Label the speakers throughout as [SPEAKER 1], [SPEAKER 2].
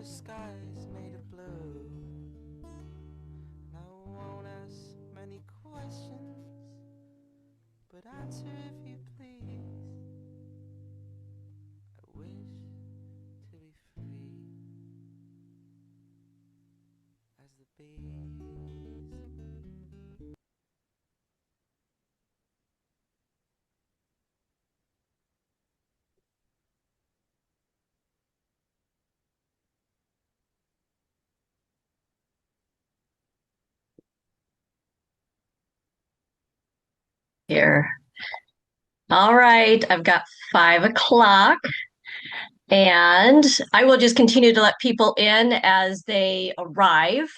[SPEAKER 1] skies made of blue. I won't ask many questions, but answer if you please. I wish to be free as the bees.
[SPEAKER 2] Here. All right, I've got 5 o'clock, and I will just continue to let people in as they arrive.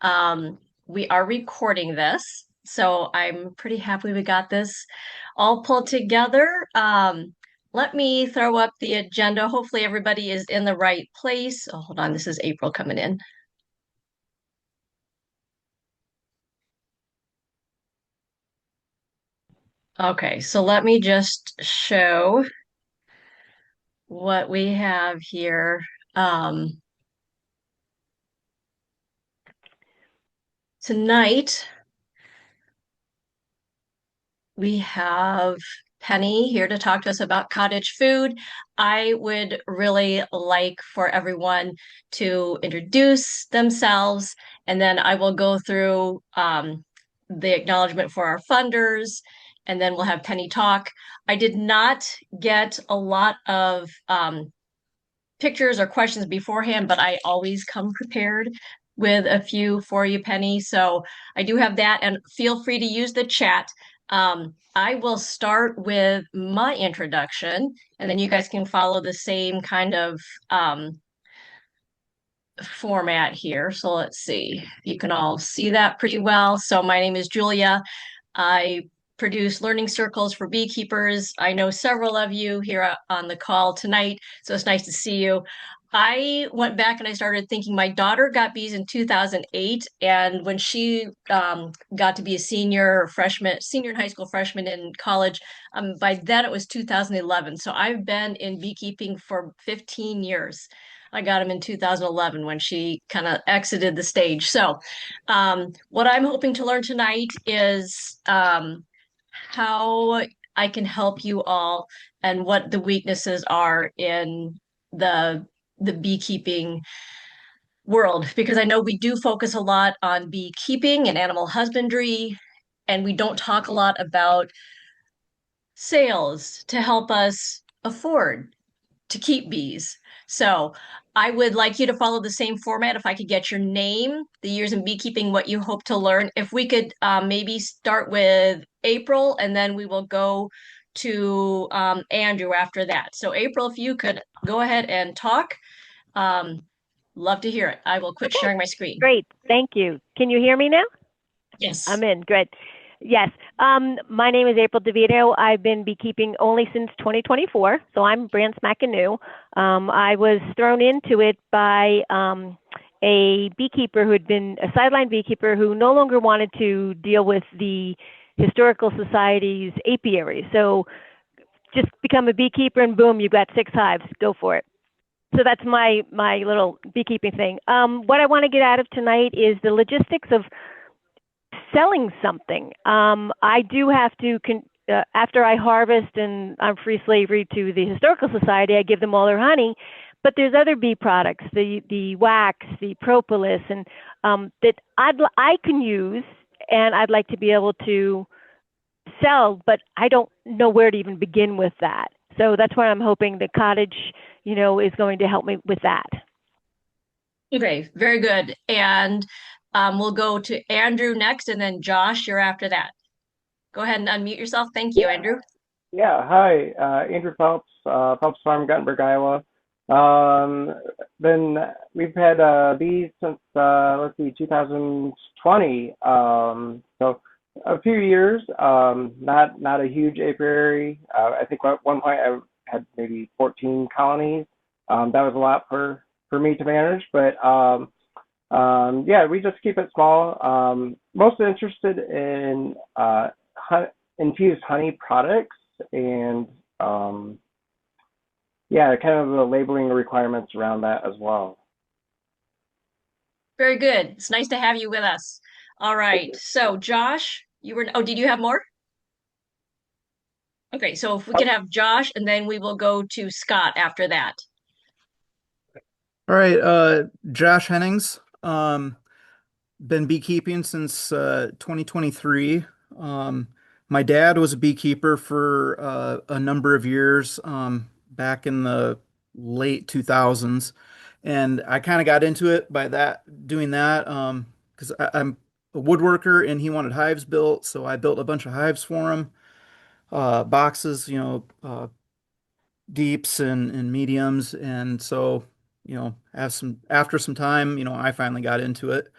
[SPEAKER 2] Um, we are recording this, so I'm pretty happy we got this all pulled together. Let me throw up the agenda. Hopefully, everybody is in the right place. Oh, hold on, this is April coming in. Okay, so let me just show what we have here. Um, Tonight, we have Penny here to talk to us about cottage food. I would really like for everyone to introduce themselves, and then I will go through the acknowledgement for our funders, and then we'll have Penny talk. I did not get a lot of pictures or questions beforehand, but I always come prepared with a few for you, Penny. So I do have that, and feel free to use the chat. I will start with my introduction, and then you guys can follow the same kind of format here. So let's see. You can all see that pretty well. So my name is Julia. I produce learning circles for beekeepers. I know several of you here on the call tonight, so it's nice to see you. I went back and I started thinking my daughter got bees in 2008, and when she got to be a senior or freshman, senior in high school, freshman in college, by then it was 2011. So I've been in beekeeping for 15 years. I got him in 2011 when she kind of exited the stage. So, what I'm hoping to learn tonight is how I can help you all and what the weaknesses are in the the beekeeping world, because I know we do focus a lot on beekeeping and animal husbandry, and we don't talk a lot about sales to help us afford to keep bees. So I would like you to follow the same format. If I could get your name, the years in beekeeping, what you hope to learn. If we could maybe start with April, and then we will go to Andrew after that. So April, if you could go ahead and talk, um, love to hear it. I will quit
[SPEAKER 3] Okay,
[SPEAKER 2] sharing my screen.
[SPEAKER 3] great. Thank you. Can you hear me now?
[SPEAKER 2] Yes.
[SPEAKER 3] I'm in. Good. Yes. My name is April DeVito. I've been beekeeping only since 2024, so I'm brand spanking new. I was thrown into it by a beekeeper who had been a sideline beekeeper who no longer wanted to deal with the historical society's apiary. So just become a beekeeper and boom, you've got 6 hives. Go for it. So that's my little beekeeping thing. What I want to get out of tonight is the logistics of selling something. I do have to, after I harvest and I'm free slavery to the Historical Society, I give them all their honey. But there's other bee products, the wax, the propolis, and that I can use, and I'd like to be able to sell, but I don't know where to even begin with that. So that's why I'm hoping the cottage, is going to help me with that.
[SPEAKER 2] Okay, very good. And we'll go to Andrew next, and then Josh, you're after that. Go ahead and unmute yourself. Thank you,
[SPEAKER 4] Yeah,
[SPEAKER 2] Andrew.
[SPEAKER 4] yeah. Hi, Andrew Phelps, Phelps Farm, Guttenberg, Iowa. Um, been we've had bees since let's see, 2020. So a few years. Not a huge apiary. I think at one point I had maybe 14 colonies. That was a lot for me to manage, but yeah, we just keep it small. Mostly interested in infused honey products and yeah, kind of the labeling requirements around that as well.
[SPEAKER 2] Very good. It's nice to have you with us. All right. So, Josh, did you have more? Okay, so if we could have Josh and then we will go to Scott after that.
[SPEAKER 5] All right, Josh Hennings. Been beekeeping since 2023. Um, my dad was a beekeeper for a number of years back in the late 2000s, and I kind of got into it by doing that because I'm a woodworker and he wanted hives built, so I built a bunch of hives for him, boxes, deeps and mediums, and so as some after some time, I finally got into it.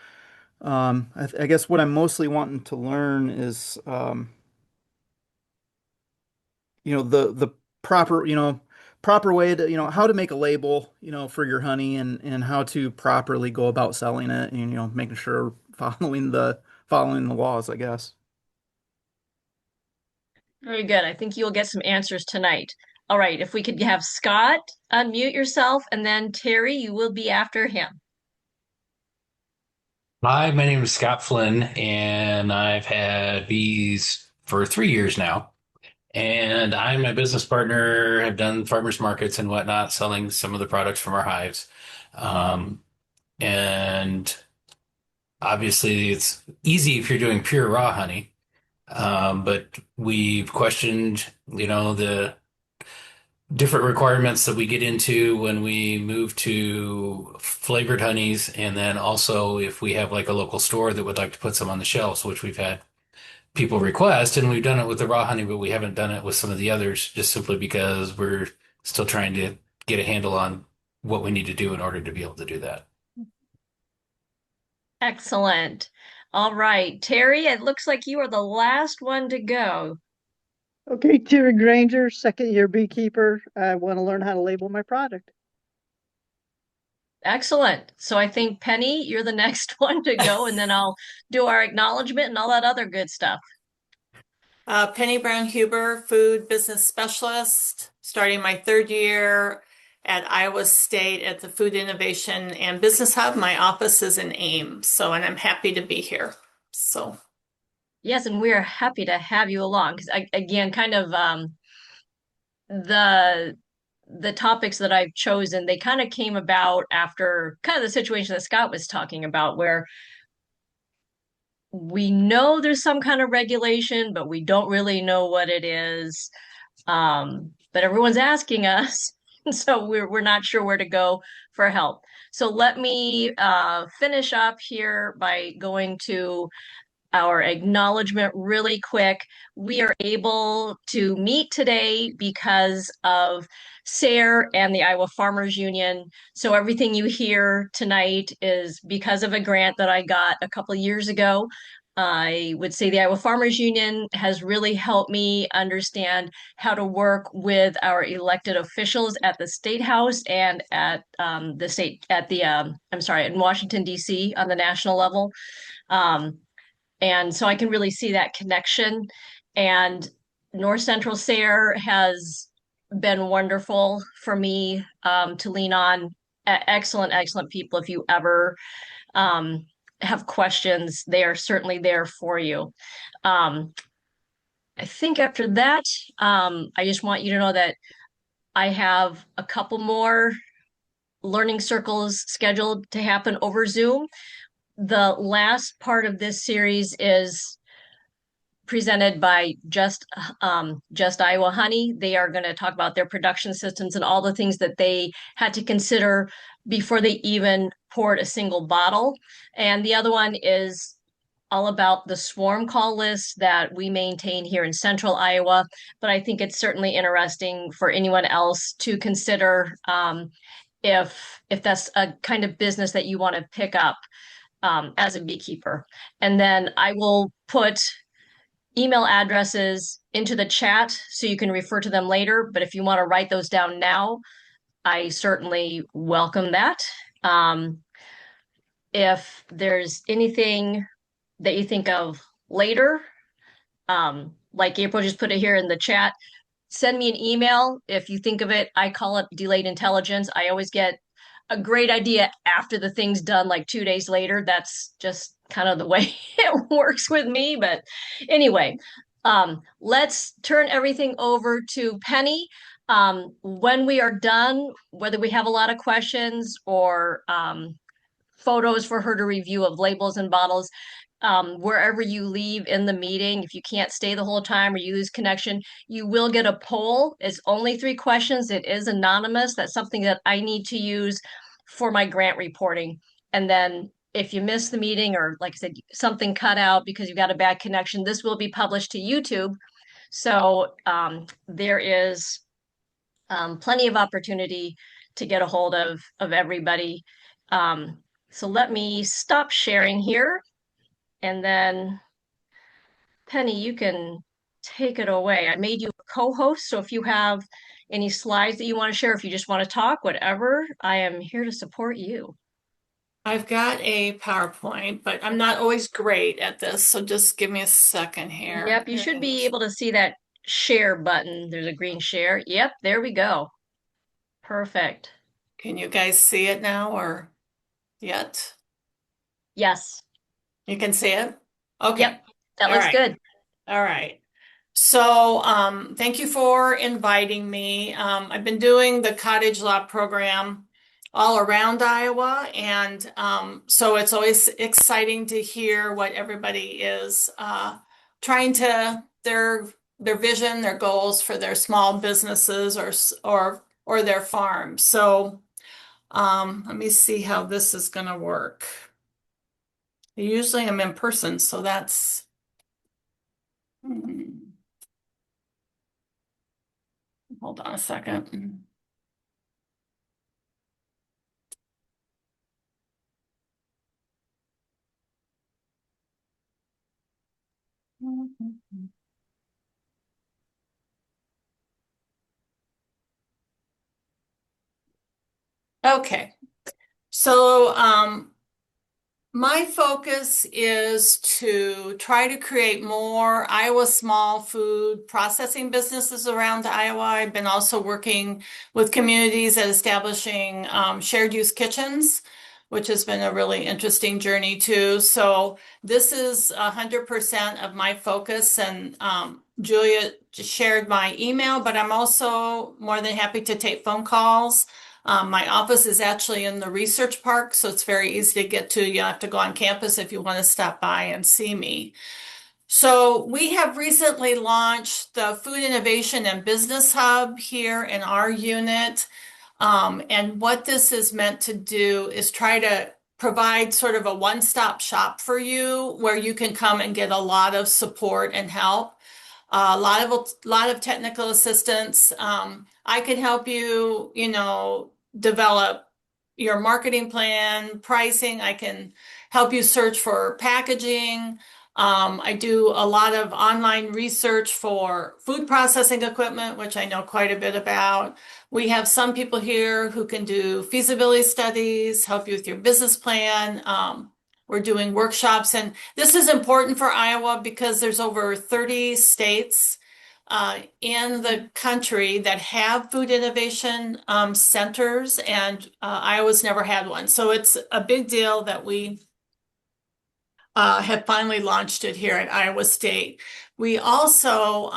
[SPEAKER 5] I guess what I'm mostly wanting to learn is, the proper, proper way to, how to make a label, for your honey and how to properly go about selling it and, making sure following the laws, I guess.
[SPEAKER 2] Very good. I think you'll get some answers tonight. All right, if we could have Scott unmute yourself and then Terry, you will be after him.
[SPEAKER 6] Hi, my name is Scott Flynn, and I've had bees for 3 years now. And I'm my business partner, have done farmers markets and whatnot, selling some of the products from our hives. Um, and obviously, it's easy if you're doing pure raw honey. But we've questioned, the different requirements that we get into when we move to flavored honeys, and then also if we have like a local store that would like to put some on the shelves, which we've had people request, and we've done it with the raw honey, but we haven't done it with some of the others just simply because we're still trying to get a handle on what we need to do in order to be able to do that.
[SPEAKER 2] Excellent. All right, Terry, it looks like you are the last one to go.
[SPEAKER 7] Okay, Terry Granger, second year beekeeper. I want to learn how to label my product.
[SPEAKER 2] Excellent. So I think Penny, you're the next one to go, and then I'll do our acknowledgement and all that other good stuff.
[SPEAKER 8] Penny Brown Huber, food business specialist, starting my third year at Iowa State at the Food Innovation and Business Hub. My office is in Ames, and I'm happy to be here. So,
[SPEAKER 2] Yes, and we are happy to have you along because again, kind of the the topics that I've chosen, they kind of came about after kind of the situation that Scott was talking about, where we know there's some kind of regulation, but we don't really know what it is. But everyone's asking us, so we're not sure where to go for help. So let me finish up here by going to our acknowledgement really quick. We are able to meet today because of SARE and the Iowa Farmers Union. So everything you hear tonight is because of a grant that I got a couple of years ago. I would say the Iowa Farmers Union has really helped me understand how to work with our elected officials at the State House and at the state, at the, I'm sorry, in Washington, D.C. on the national level. Um, and so I can really see that connection. And North Central SARE has been wonderful for me to lean on. Excellent, excellent people. If you ever um, have questions, they are certainly there for you. Um, I think after that, I just want you to know that I have a couple more learning circles scheduled to happen over Zoom. The last part of this series is presented by Just Iowa Honey. They are going to talk about their production systems and all the things that they had to consider before they even poured a single bottle. And the other one is all about the swarm call list that we maintain here in central Iowa. But I think it's certainly interesting for anyone else to consider if that's a kind of business that you want to pick up as a beekeeper. And then I will put email addresses into the chat so you can refer to them later. But if you want to write those down now, I certainly welcome that. If there's anything that you think of later, like April just put it here in the chat, send me an email if you think of it. I call it delayed intelligence. I always get a great idea after the thing's done, like 2 days later. That's just kind of the way it works with me. But anyway, let's turn everything over to Penny. When we are done, whether we have a lot of questions or photos for her to review of labels and bottles, wherever you leave in the meeting, if you can't stay the whole time or you lose connection, you will get a poll. It's only 3 questions. It is anonymous. That's something that I need to use for my grant reporting. And then if you miss the meeting or, like I said, something cut out because you've got a bad connection, this will be published to YouTube. So there is plenty of opportunity to get a hold of everybody. So let me stop sharing here, and then Penny, you can take it away. I made you a co-host, so if you have any slides that you want to share, if you just want to talk, whatever, I am here to support you.
[SPEAKER 8] I've got a PowerPoint, but I'm not always great at this, so just give me a second here.
[SPEAKER 2] Yep, you should be able to see that share button. There's a green share. Yep, there we go. Perfect.
[SPEAKER 8] Can you guys see it now or yet?
[SPEAKER 2] Yes.
[SPEAKER 8] You can see it? Okay.
[SPEAKER 2] Yep, that
[SPEAKER 8] All
[SPEAKER 2] looks
[SPEAKER 8] right.
[SPEAKER 2] good.
[SPEAKER 8] All right. So thank you for inviting me. I've been doing the Cottage Law program all around Iowa, and so it's always exciting to hear what everybody is trying to their vision, their goals for their small businesses or their farms. So let me see how this is going to work. Usually I'm in person, so that's. Hold on a second. Okay, so my focus is to try to create more Iowa small food processing businesses around Iowa. I've been also working with communities at establishing shared use kitchens, which has been a really interesting journey too. So this is 100% of my focus, and Julia just shared my email, but I'm also more than happy to take phone calls. My office is actually in the research park, so it's very easy to get to. You don't have to go on campus if you want to stop by and see me. So we have recently launched the Food Innovation and Business Hub here in our unit. And what this is meant to do is try to provide sort of a one-stop shop for you where you can come and get a lot of support and help. A lot of technical assistance. I can help you, develop your marketing plan, pricing. I can help you search for packaging. I do a lot of online research for food processing equipment, which I know quite a bit about. We have some people here who can do feasibility studies, help you with your business plan. We're doing workshops, and this is important for Iowa because there's over 30 states in the country that have food innovation centers, and Iowa's never had one. So it's a big deal that we have finally launched it here at Iowa State. We also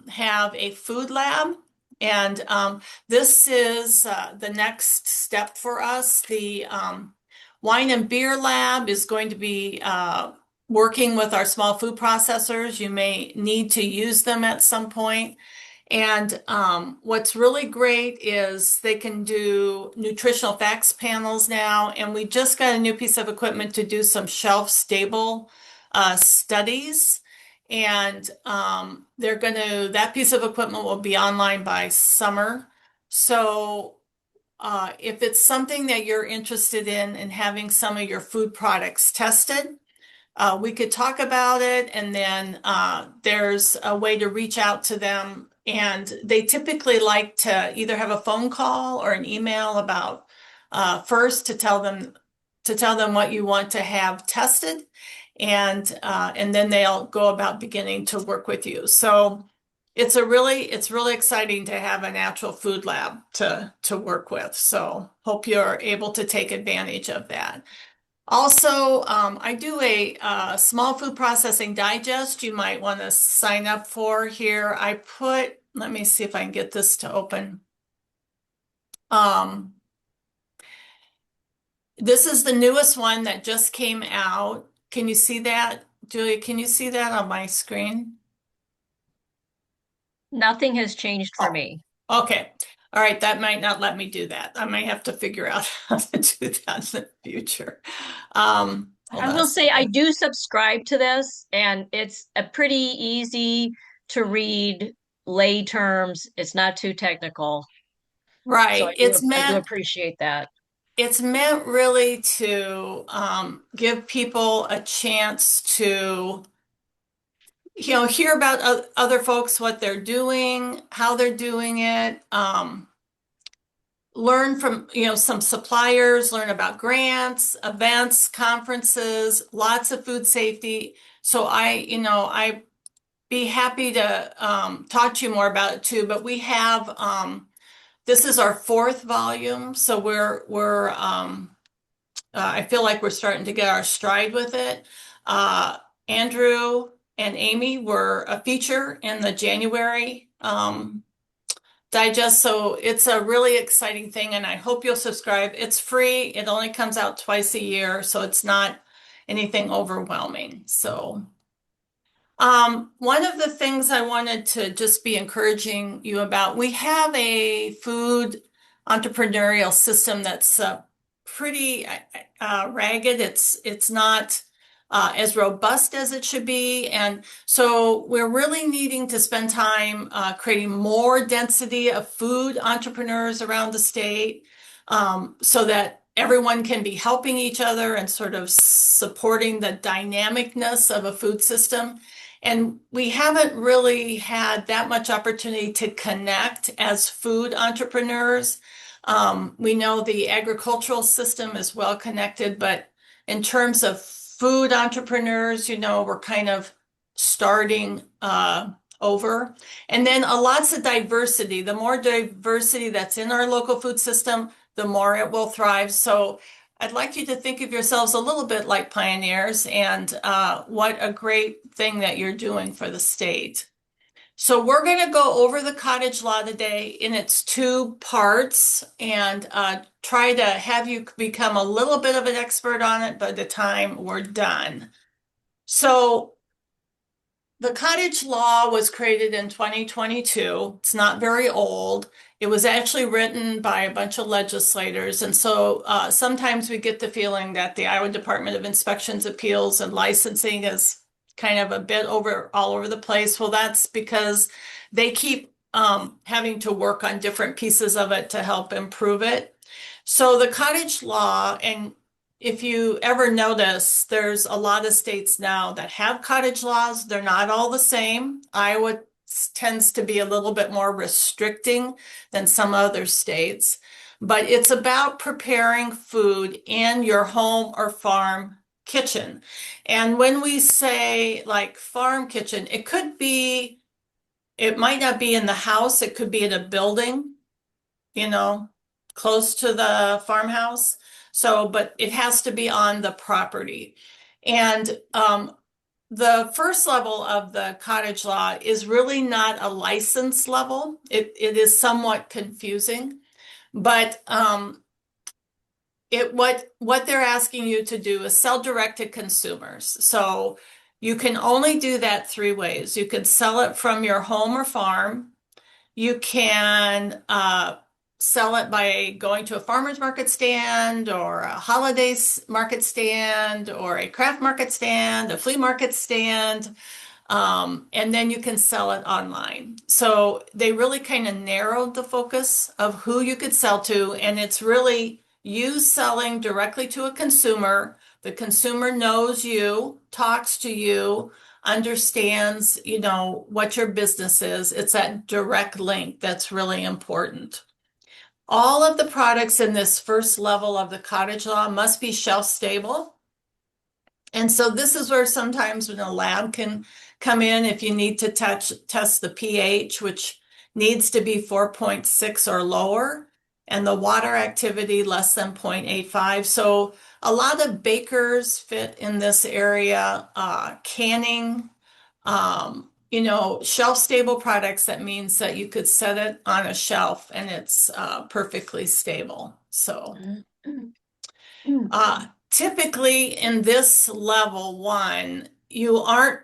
[SPEAKER 8] have a food lab, and this is the next step for us. The Wine and Beer Lab is going to be working with our small food processors. You may need to use them at some point. And what's really great is they can do nutritional facts panels now. And we just got a new piece of equipment to do some shelf stable studies. And that piece of equipment will be online by summer. So if it's something that you're interested in having some of your food products tested, we could talk about it, and then there's a way to reach out to them. And they typically like to either have a phone call or an email about first to tell them what you want to have tested, and then they'll go about beginning to work with you. So it's really exciting to have a natural food lab to work with. So hope you're able to take advantage of that. Also, I do a small food processing digest you might want to sign up for here. Let me see if I can get this to open. This is the newest one that just came out. Can you see that? Julia, can you see that on my screen?
[SPEAKER 2] Nothing has changed for me.
[SPEAKER 8] Okay. All right. That might not let me do that. I might have to figure out how to do that in the future. Hold
[SPEAKER 2] I
[SPEAKER 8] on a
[SPEAKER 2] will say I
[SPEAKER 8] second.
[SPEAKER 2] do subscribe to this, and it's a pretty easy to read lay terms. It's not too technical. So
[SPEAKER 8] Right.
[SPEAKER 2] I do appreciate that.
[SPEAKER 8] It's meant really to give people a chance to, hear about other folks, what they're doing, how they're doing it, learn from, some suppliers, learn about grants, events, conferences, lots of food safety. So I'd be happy to talk to you more about it too, but we have, this is our fourth volume, so I feel like we're starting to get our stride with it. Andrew and Amy were a feature in the January digest, so it's a really exciting thing, and I hope you'll subscribe. It's free. It only comes out twice a year, so it's not anything overwhelming. So one of the things I wanted to just be encouraging you about, we have a food entrepreneurial system that's pretty ragged. It's not as robust as it should be. And so we're really needing to spend time creating more density of food entrepreneurs around the state so that everyone can be helping each other and sort of supporting the dynamicness of a food system. And we haven't really had that much opportunity to connect as food entrepreneurs. We know the agricultural system is well connected, but in terms of food entrepreneurs, we're kind of starting over. And then lots of diversity. The more diversity that's in our local food system, the more it will thrive. So I'd like you to think of yourselves a little bit like pioneers and what a great thing that you're doing for the state. So we're going to go over the cottage law today in its two parts and try to have you become a little bit of an expert on it by the time we're done. So the cottage law was created in 2022. It's not very old. It was actually written by a bunch of legislators. And so sometimes we get the feeling that the Iowa Department of Inspections, Appeals, and Licensing is kind of a bit all over the place. Well, that's because they keep having to work on different pieces of it to help improve it. So the cottage law, and if you ever notice, there's a lot of states now that have cottage laws. They're not all the same. Iowa tends to be a little bit more restricting than some other states, but it's about preparing food in your home or farm kitchen. And when we say like farm kitchen, it might not be in the house, it could be in a building, close to the farmhouse. So, but it has to be on the property. And the first level of the cottage law is really not a license level. It is somewhat confusing, but what they're asking you to do is sell direct to consumers. So you can only do that three ways. You can sell it from your home or farm. You can sell it by going to a farmer's market stand or a holiday market stand or a craft market stand, a flea market stand, and then you can sell it online. So they really kind of narrowed the focus of who you could sell to, and it's really you selling directly to a consumer. The consumer knows you, talks to you, understands, what your business is. It's that direct link that's really important. All of the products in this first level of the cottage law must be shelf stable And so this is where sometimes when a lab can come in if you need to test the pH, which needs to be 4.6 or lower, and the water activity less than 0.85. So a lot of bakers fit in this area, canning, shelf stable products. That means that you could set it on a shelf and it's perfectly stable. So typically in this level one, you aren't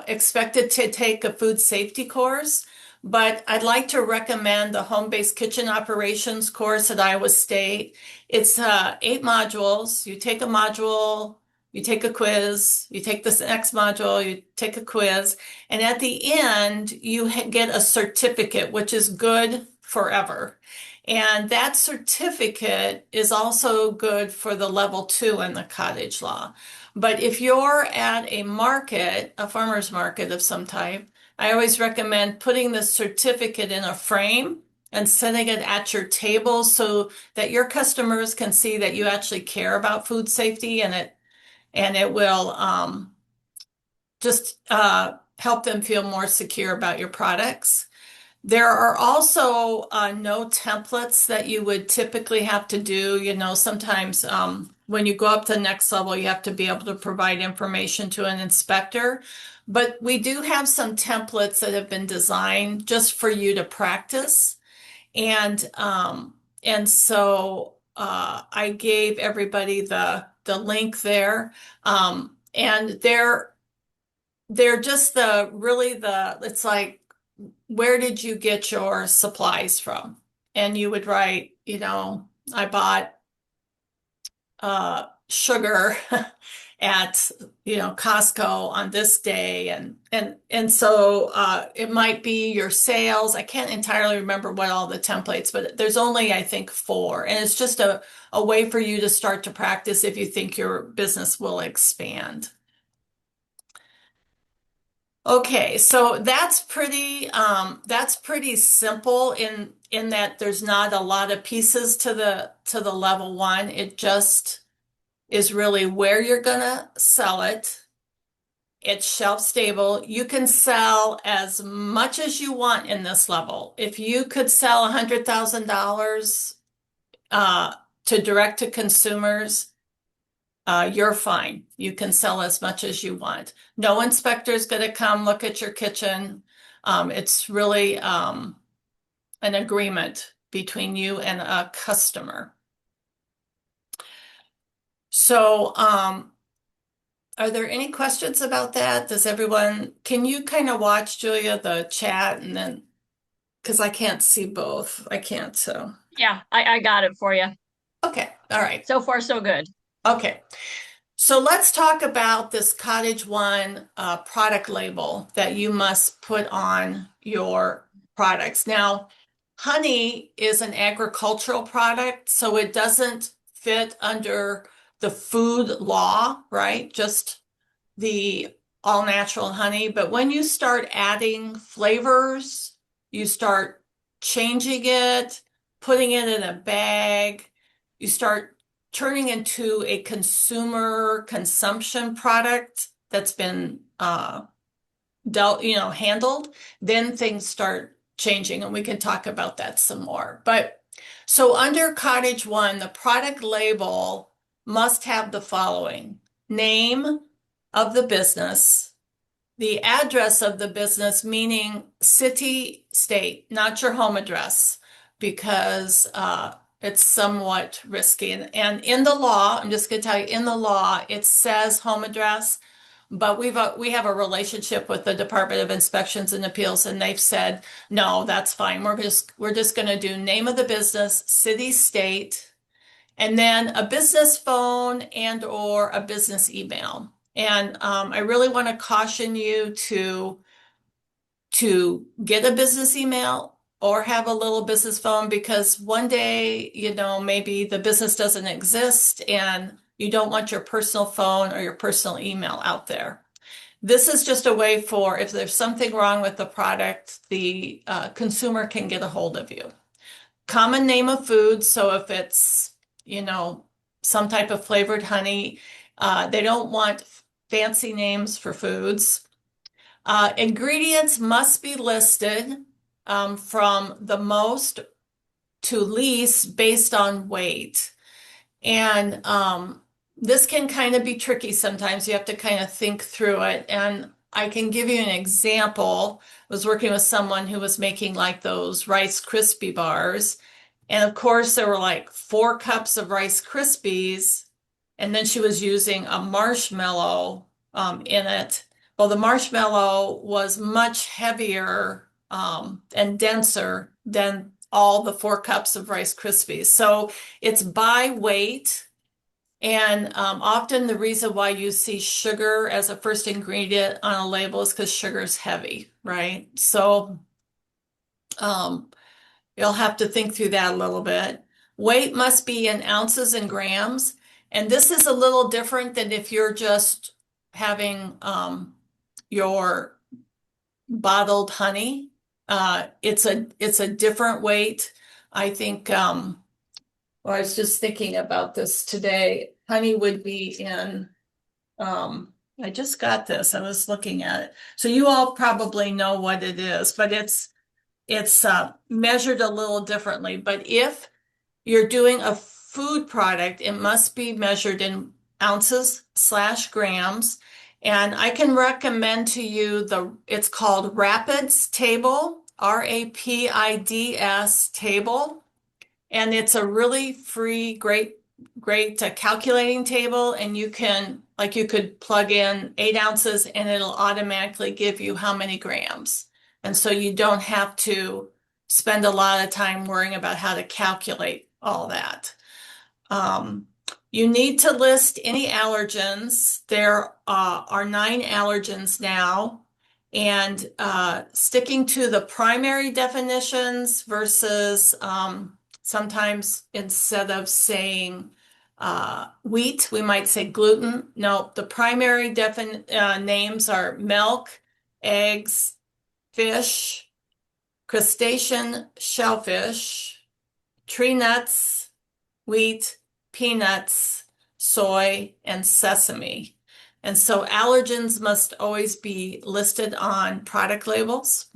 [SPEAKER 8] expected to take a food safety course, but I'd like to recommend the home-based kitchen operations course at Iowa State. It's 8 modules. You take a module, you take a quiz, you take this next module, you take a quiz, and at the end, you get a certificate, which is good forever. And that certificate is also good for the level 2 in the cottage law. But if you're at a market, a farmer's market of some type, I always recommend putting the certificate in a frame and setting it at your table so that your customers can see that you actually care about food safety, and it will just help them feel more secure about your products. There are also no templates that you would typically have to do. Sometimes when you go up to the next level, you have to be able to provide information to an inspector. But we do have some templates that have been designed just for you to practice. And so I gave everybody the link there. And they're just it's like, where did you get your supplies from? And you would write, I bought sugar at Costco on this day, and so it might be your sales. I can't entirely remember what all the templates, but there's only I think 4, and it's just a way for you to start to practice if you think your business will expand. Okay, so that's pretty simple in that there's not a lot of pieces to the level 1. It just is really where you're gonna sell it. It's shelf stable. You can sell as much as you want in this level. If you could sell $100,000 to direct to consumers, you're fine. You can sell as much as you want. No inspector is going to come look at your kitchen. It's really an agreement between you and a customer. So, are there any questions about that? Can you kind of watch, Julia, the chat, and then, because I can't see both. I can't, so.
[SPEAKER 2] Yeah, I got it for you.
[SPEAKER 8] Okay, all right.
[SPEAKER 2] So far, so good.
[SPEAKER 8] Okay. So let's talk about this Cottage One product label that you must put on your products. Now, honey is an agricultural product, so it doesn't fit under the food law, right? Just the all natural honey. But when you start adding flavors, you start changing it, putting it in a bag, you start turning into a consumer consumption product that's been handled, then things start changing, and we can talk about that some more. But so under Cottage One, the product label must have the following: name of the business, the address of the business, meaning city, state, not your home address, because it's somewhat risky. And in the law, I'm just going to tell you, in the law, it says home address, but we have a relationship with the Department of Inspections and Appeals, and they've said, no, that's fine. We're just going to do name of the business, city, state, and then a business phone and or a business email. And I really want to caution you to get a business email or have a little business phone, because one day, maybe the business doesn't exist and you don't want your personal phone or your personal email out there. This is just a way for, if there's something wrong with the product, the consumer can get a hold of you. Common name of food. So if it's, some type of flavored honey, they don't want fancy names for foods. Ingredients must be listed from the most to least based on weight. And this can kind of be tricky sometimes. You have to kind of think through it. And I can give you an example. I was working with someone who was making like those Rice Krispie bars. And of course, there were like 4 cups of Rice Krispies. And then she was using a marshmallow in it. Well, the marshmallow was much heavier and denser than all the 4 cups of Rice Krispies. So it's by weight. And often the reason why you see sugar as a first ingredient on a label is because sugar is heavy, right? So you'll have to think through that a little bit. Weight must be in ounces and grams. And this is a little different than if you're just having your bottled honey. It's a different weight. I think, well, I was just thinking about this today. Honey would be in, I just got this. I was looking at it. So you all probably know what it is, but it's measured a little differently. But if you're doing a food product, it must be measured in ounces/grams. And I can recommend to you it's called Rapids table, RAPIDS table. And it's a really free, great calculating table. And you could plug in 8 ounces and it'll automatically give you how many grams. And so you don't have to spend a lot of time worrying about how to calculate all that. You need to list any allergens. There are 9 allergens now, and sticking to the primary definitions versus sometimes instead of saying wheat, we might say gluten. No, the primary names are milk, eggs, fish, crustacean shellfish, tree nuts, wheat, peanuts, soy, and sesame. And so allergens must always be listed on product labels.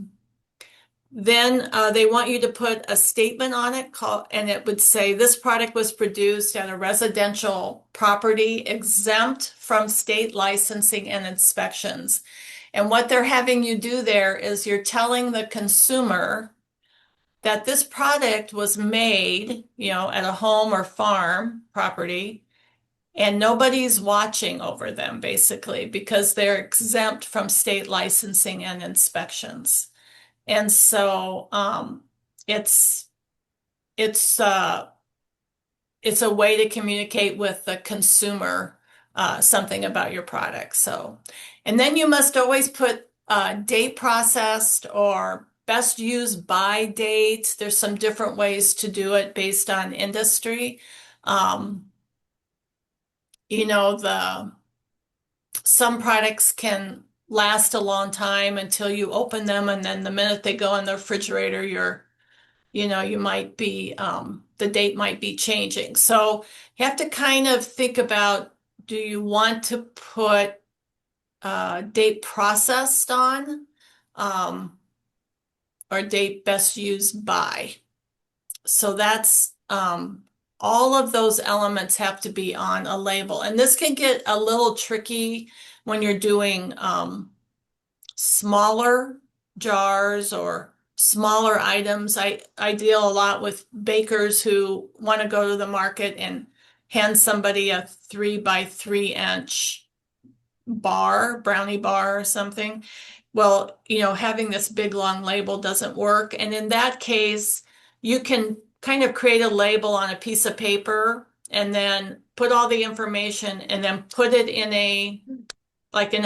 [SPEAKER 8] Then they want you to put a statement on it and it would say this product was produced at a residential property exempt from state licensing and inspections. And what they're having you do there is you're telling the consumer that this product was made, at a home or farm property, and nobody's watching over them basically because they're exempt from state licensing and inspections. And so it's a way to communicate with the consumer something about your product. So, and then you must always put date processed or best used by date. There's some different ways to do it based on industry. Some products can last a long time until you open them, and then the minute they go in the refrigerator, you might be the date might be changing. So you have to kind of think about, do you want to put date processed on or date best used by? So that's all of those elements have to be on a label. And this can get a little tricky when you're doing smaller jars or smaller items. I deal a lot with bakers who want to go to the market and hand somebody a 3x3-inch brownie bar or something. Well, having this big long label doesn't work. And in that case, you can kind of create a label on a piece of paper and then put all the information and then put it in a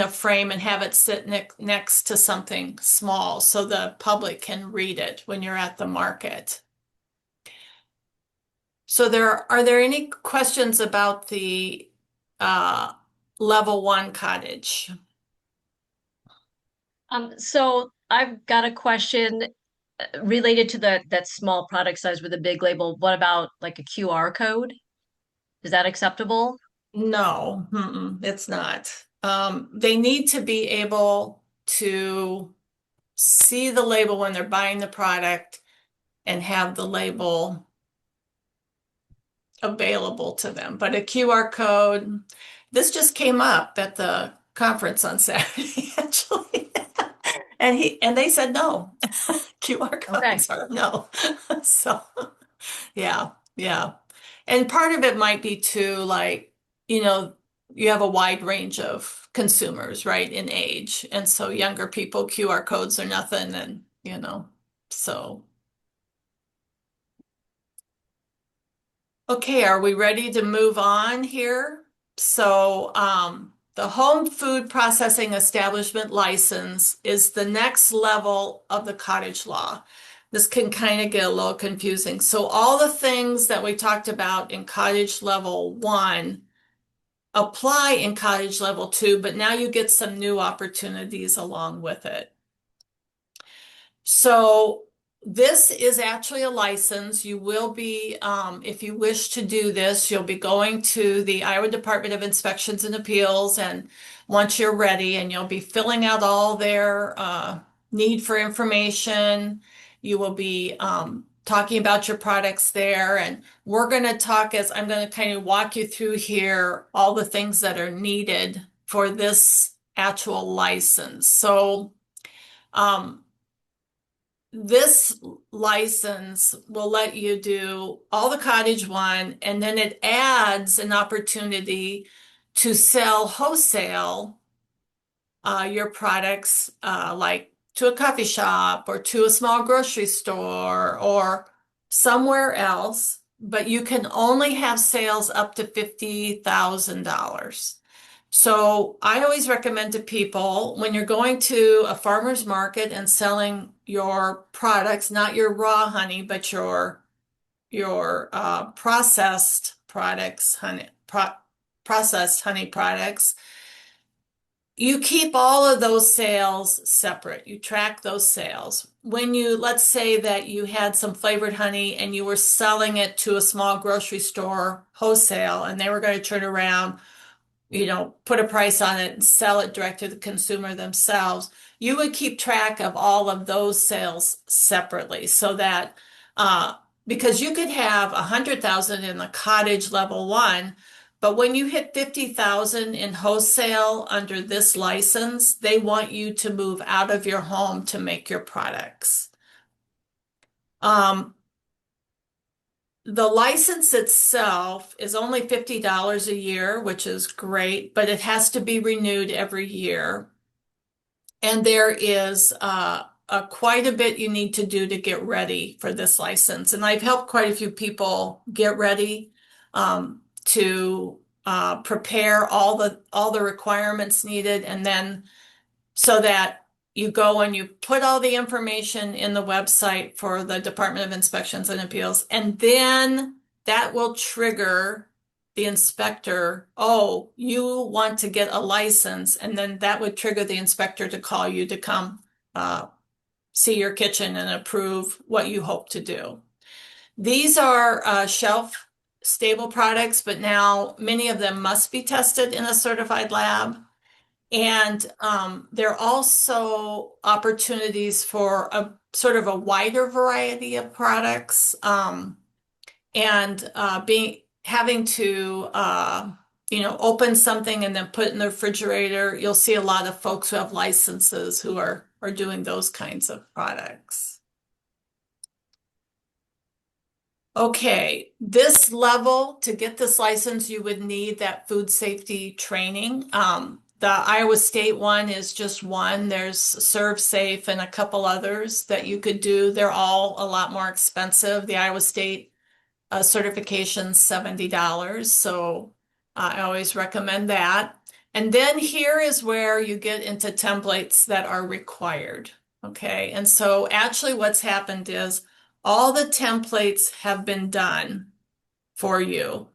[SPEAKER 8] frame and have it sit next to something small so the public can read it when you're at the market. So are there any questions about the level 1 cottage?
[SPEAKER 2] So I've got a question related to that small product size with a big label. What about like a QR code? Is that acceptable?
[SPEAKER 8] No, it's not. They need to be able to see the label when they're buying the product and have the label available to them. But a QR code, this just came up at the conference on Saturday, actually. And they said no. QR
[SPEAKER 2] Okay.
[SPEAKER 8] codes are no. So yeah, yeah. And part of it might be too, like, you know, you have a wide range of consumers, right, in age. And so younger people, QR codes are nothing, and so. Okay, are we ready to move on here? So, the home food processing establishment license is the next level of the cottage law. This can kind of get a little confusing. So all the things that we talked about in cottage level 1 apply in cottage level 2, but now you get some new opportunities along with it. So this is actually a license. You will be, if you wish to do this, you'll be going to the Iowa Department of Inspections and Appeals, and once you're ready, and you'll be filling out all their need for information. You will be talking about your products there, and we're going to talk as I'm going to kind of walk you through here all the things that are needed for this actual license. So, this license will let you do all the cottage one, and then it adds an opportunity to sell wholesale your products like to a coffee shop or to a small grocery store or somewhere else, but you can only have sales up to $50,000. So I always recommend to people when you're going to a farmer's market and selling your products, not your raw honey, but your processed products, processed honey products, you keep all of those sales separate. You track those sales. When let's say that you had some flavored honey and you were selling it to a small grocery store wholesale, and they were going to turn around, put a price on it and sell it direct to the consumer themselves, you would keep track of all of those sales separately so that, because you could have 100,000 in the cottage level 1, but when you hit 50,000 in wholesale under this license, they want you to move out of your home to make your products. The license itself is only $50 a year, which is great, but it has to be renewed every year. And there is quite a bit you need to do to get ready for this license. And I've helped quite a few people get ready to prepare all the requirements needed, and then so that you go and you put all the information in the website for the Department of Inspections and Appeals, and then that will trigger the inspector. Oh, you want to get a license, and then that would trigger the inspector to call you to come see your kitchen and approve what you hope to do. These are shelf stable products, but now many of them must be tested in a certified lab. And there are also opportunities for a sort of a wider variety of products, and having to open something and then put it in the refrigerator. You'll see a lot of folks who have licenses who are doing those kinds of products. Okay, this level, to get this license, you would need that food safety training. The Iowa State one is just one. There's Serve Safe and a couple others that you could do. They're all a lot more expensive. The Iowa State certification's $70, so I always recommend that. And then here is where you get into templates that are required. Okay, and so actually what's happened is all the templates have been done for you.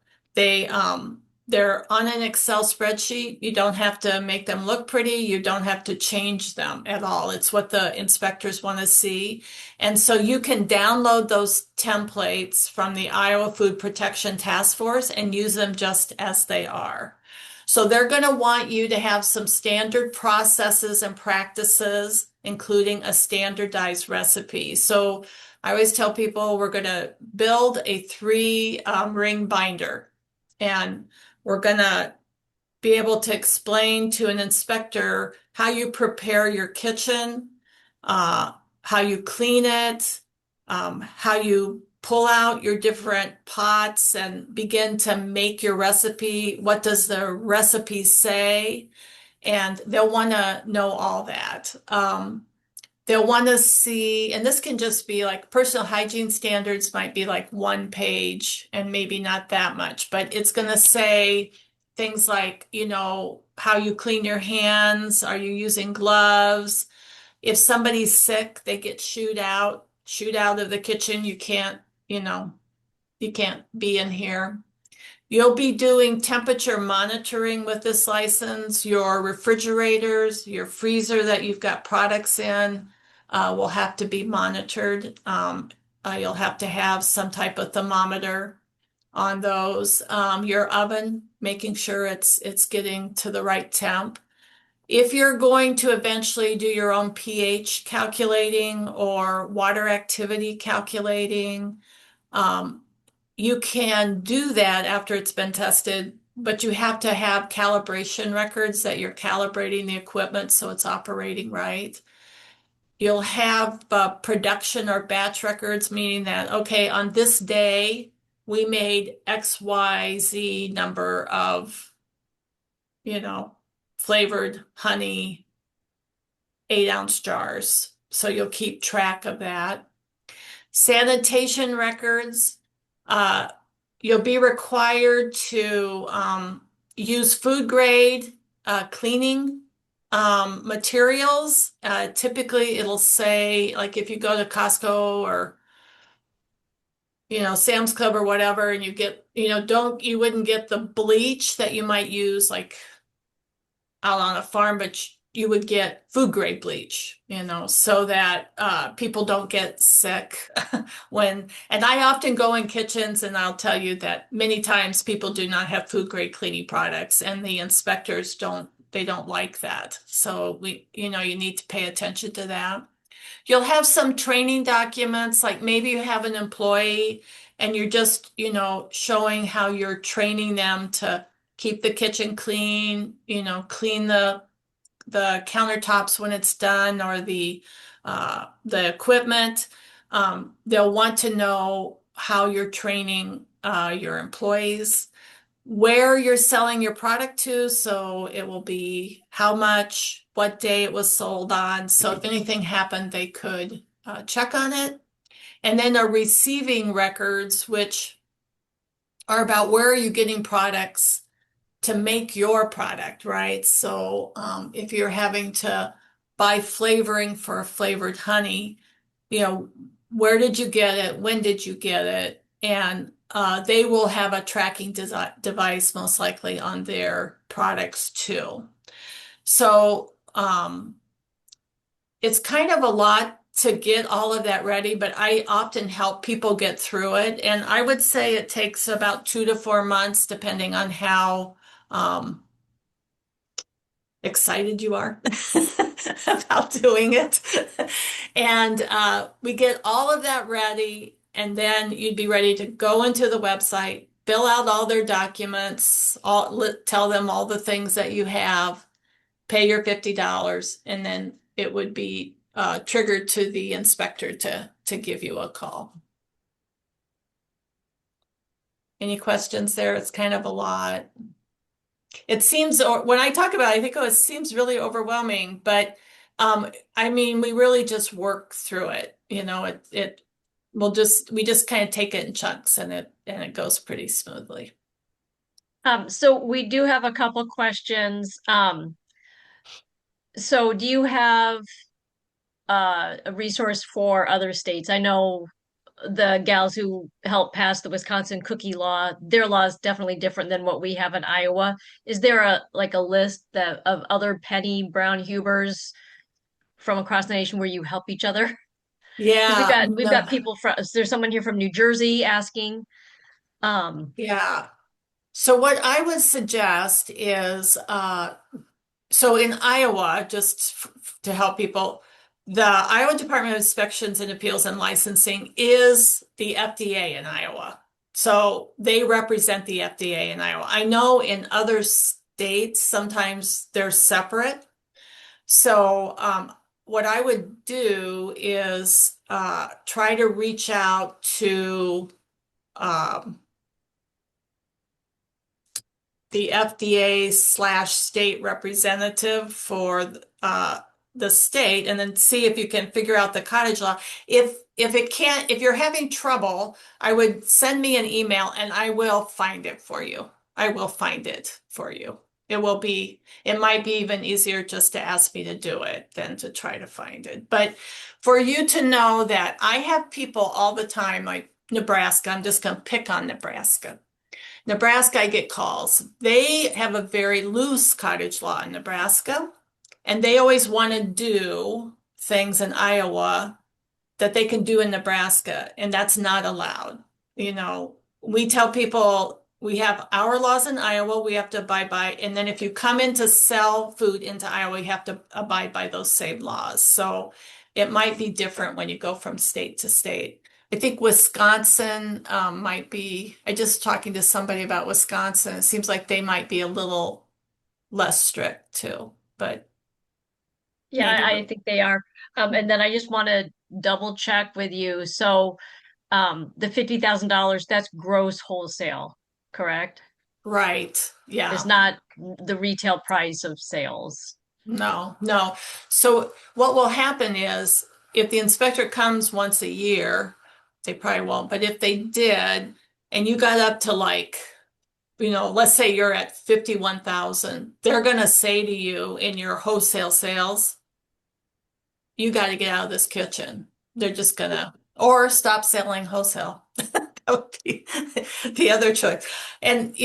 [SPEAKER 8] They're on an Excel spreadsheet. You don't have to make them look pretty. You don't have to change them at all. It's what the inspectors want to see. And so you can download those templates from the Iowa Food Protection Task Force and use them just as they are. So they're going to want you to have some standard processes and practices, including a standardized recipe. So I always tell people we're going to build a three ring binder, and we're going to be able to explain to an inspector how you prepare your kitchen, uh, how you clean it, how you pull out your different pots and begin to make your recipe. What does the recipe say? And they'll want to know all that. They'll want to see, and this can just be like personal hygiene standards might be like one page and maybe not that much, but it's going to say things like, how you clean your hands. Are you using gloves? If somebody's sick, they get shooed out of the kitchen. You know, you can't be in here. You'll be doing temperature monitoring with this license. Your refrigerators, your freezer that you've got products in, will have to be monitored. You'll have to have some type of thermometer on those. Your oven, making sure it's getting to the right temp. If you're going to eventually do your own pH calculating or water activity calculating, um, you can do that after it's been tested, but you have to have calibration records that you're calibrating the equipment so it's operating right. You'll have production or batch records, meaning that, okay, on this day, we made XYZ number of, flavored honey 8-ounce jars. So you'll keep track of that. Sanitation records, you'll be required to use food grade cleaning materials. Typically, it'll say, like if you go to Costco or Sam's Club or whatever, and you get, you wouldn't get the bleach that you might use like out on a farm, but you would get food grade bleach, so that people don't get sick and I often go in kitchens and I'll tell you that many times people do not have food grade cleaning products and the inspectors they don't like that. So you need to pay attention to that. You'll have some training documents, like maybe you have an employee and you're just, showing how you're training them to keep the kitchen clean, clean the countertops when it's done, or the equipment. They'll want to know how you're training your employees, where you're selling your product to. So it will be how much, what day it was sold on. So if anything happened, they could check on it. And then our receiving records, which are about where are you getting products to make your product, right? So if you're having to buy flavoring for flavored honey, where did you get it? When did you get it? And they will have a tracking device most likely on their products too. So it's kind of a lot to get all of that ready, but I often help people get through it. And I would say it takes about 2 to 4 months, depending on how excited you are about doing it. And we get all of that ready, and then you'd be ready to go into the website, fill out all their documents, tell them all the things that you have, pay your $50, and then it would be triggered to the inspector to give you a call. Any questions there? It's kind of a lot. It seems, when I talk about it, I think, oh, it seems really overwhelming, but we really just work through it. We just kind of take it in chunks, and it goes pretty smoothly.
[SPEAKER 2] So we do have a couple questions. So do you have a resource for other states? I know the gals who helped pass the Wisconsin cookie law, their law is definitely different than what we have in Iowa. Is there a list of other Penny Brown Hubers from across the nation where you help each other? 'Cause
[SPEAKER 8] Yeah,
[SPEAKER 2] we've got people from, there's someone here from New Jersey asking.
[SPEAKER 8] Yeah. So what I would suggest is, so in Iowa, to help people, the Iowa Department of Inspections and Appeals and Licensing is the FDA in Iowa. So they represent the FDA in Iowa. I know in other states, sometimes they're separate. So what I would do is try to reach out to um, the FDA/state representative for the state, and then see if you can figure out the cottage law. If you're having trouble, I would send me an email and I will find it for you. I will find it for you. It might be even easier just to ask me to do it than to try to find it. But for you to know that I have people all the time, like Nebraska, I'm just going to pick on Nebraska. Nebraska, I get calls. They have a very loose cottage law in Nebraska, and they always want to do things in Iowa that they can do in Nebraska, and that's not allowed. We tell people we have our laws in Iowa we have to abide by, and then if you come in to sell food into Iowa, you have to abide by those same laws. So it might be different when you go from state to state. I think Wisconsin might be, I just talking to somebody about Wisconsin, it seems like they might be a little less strict too, but
[SPEAKER 2] Yeah,
[SPEAKER 8] maybe.
[SPEAKER 2] I think they are. And then I just want to double check with you. So, the $50,000, that's gross wholesale, correct?
[SPEAKER 8] Right.
[SPEAKER 2] It's
[SPEAKER 8] Yeah.
[SPEAKER 2] not the retail price of sales.
[SPEAKER 8] No, no. So what will happen is if the inspector comes once a year, they probably won't, but if they did, and you got up to like, let's say you're at 51,000, they're going to say to you in your wholesale sales, you got to get out of this kitchen. They're just gonna, or stop selling wholesale. That would be the other choice. And,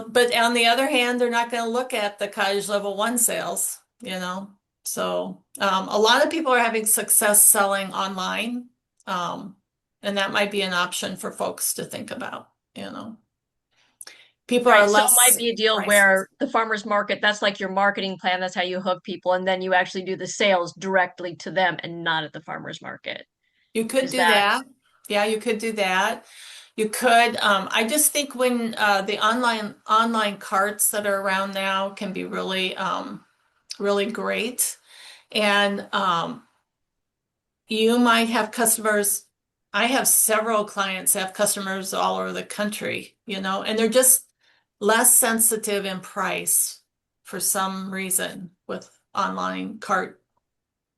[SPEAKER 8] but on the other hand, they're not going to look at the cottage level one sales. So a lot of people are having success selling online. Um, and that might be an option for folks to think about. People are
[SPEAKER 2] Right. So it might
[SPEAKER 8] less
[SPEAKER 2] be a deal
[SPEAKER 8] prices.
[SPEAKER 2] where the farmer's market, that's like your marketing plan. That's how you hook people. And then you actually do the sales directly to them and not at the farmer's market.
[SPEAKER 8] You could
[SPEAKER 2] Is
[SPEAKER 8] do
[SPEAKER 2] that
[SPEAKER 8] that. Yeah, you could do that. You could. I just think when the online carts that are around now can be really great, and you might have customers. I have several clients that have customers all over the country, and they're just less sensitive in price for some reason with online cart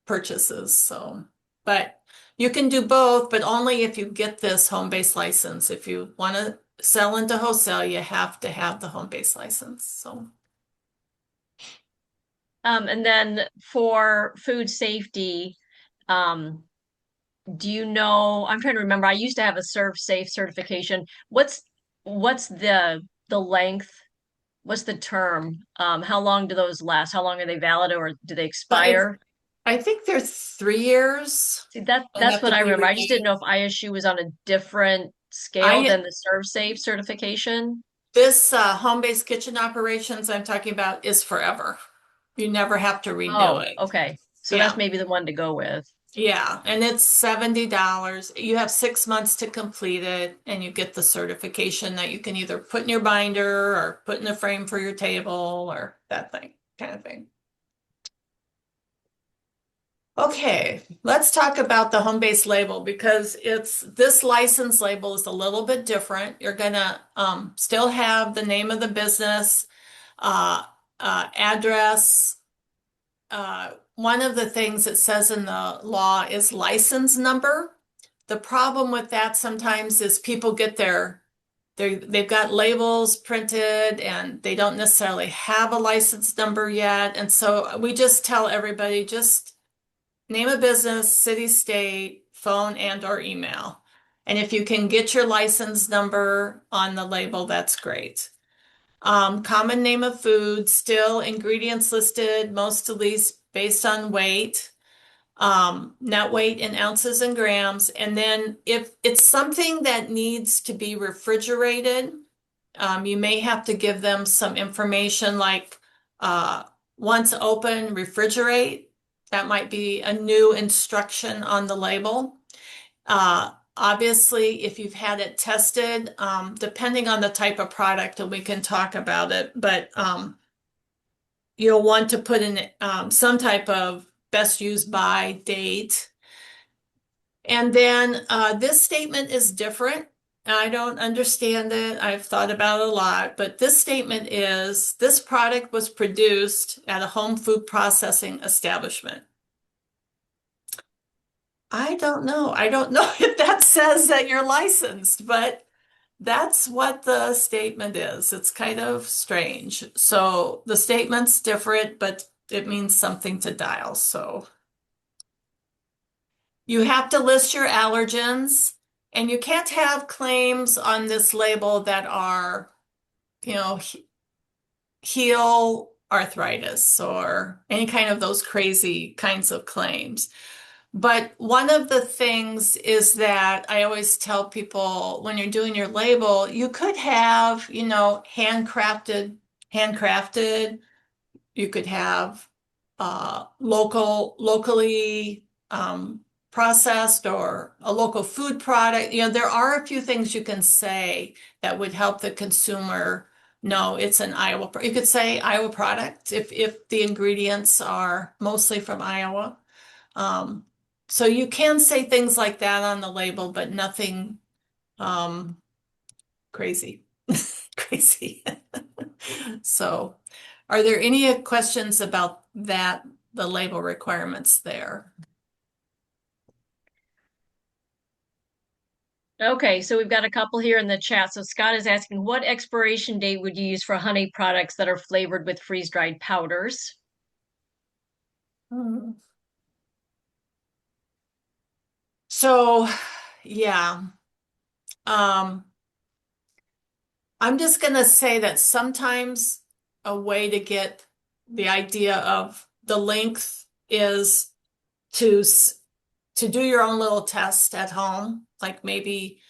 [SPEAKER 8] purchases. So, but you can do both, but only if you get this home-based license. If you want to sell into wholesale, you have to have the home-based license. So,
[SPEAKER 2] and then for food safety, um, do you know, I'm trying to remember, I used to have a Serve Safe certification. What's the length? What's the term? How long do those last? How long are they valid or do they
[SPEAKER 8] but
[SPEAKER 2] expire?
[SPEAKER 8] I think they're 3 years
[SPEAKER 2] See,
[SPEAKER 8] and
[SPEAKER 2] that's
[SPEAKER 8] have
[SPEAKER 2] what
[SPEAKER 8] to
[SPEAKER 2] I
[SPEAKER 8] be
[SPEAKER 2] remember. I just didn't
[SPEAKER 8] renewed.
[SPEAKER 2] know if ISU was on a different scale
[SPEAKER 8] I
[SPEAKER 2] than the Serve Safe certification.
[SPEAKER 8] This home-based kitchen operations I'm talking about is forever. You never have to renew
[SPEAKER 2] Oh,
[SPEAKER 8] it.
[SPEAKER 2] okay. So that's
[SPEAKER 8] Yeah.
[SPEAKER 2] maybe the one to go with.
[SPEAKER 8] Yeah, and it's $70. You have 6 months to complete it, and you get the certification that you can either put in your binder or put in a frame for your table or that thing, kind of thing. Okay, let's talk about the home-based label because this license label is a little bit different. You're gonna still have the name of the business, uh, address. One of the things it says in the law is license number. The problem with that sometimes is people get they've got labels printed and they don't necessarily have a license number yet. And so we just tell everybody just name of business, city, state, phone, and or email. And if you can get your license number on the label, that's great. Common name of food, still ingredients listed, most to least based on weight, net weight in ounces and grams. And then if it's something that needs to be refrigerated, You may have to give them some information like uh, once open, refrigerate. That might be a new instruction on the label. Obviously, if you've had it tested, depending on the type of product, and we can talk about it, but you'll want to put in some type of best used by date. And then this statement is different. I don't understand it. I've thought about it a lot, but this statement is this product was produced at a home food processing establishment. I don't know. I don't know if that says that you're licensed, but that's what the statement is. It's kind of strange. So the statement's different, but it means something to dial. So you have to list your allergens, and you can't have claims on this label that are, you know, heel arthritis or any kind of those crazy kinds of claims. But one of the things is that I always tell people when you're doing your label, you could have, you know, handcrafted. You could have locally processed or a local food product. You know, there are a few things you can say that would help the consumer know it's an Iowa. You could say Iowa product if the ingredients are mostly from Iowa. So you can say things like that on the label, but nothing crazy. Crazy. So, are there any questions about that, the label requirements there?
[SPEAKER 2] Okay, so we've got a couple here in the chat. So Scott is asking, what expiration date would you use for honey products that are flavored with freeze-dried powders?
[SPEAKER 8] So, yeah. I'm just going to say that sometimes a way to get the idea of the length is to do your own little test at home. Like maybe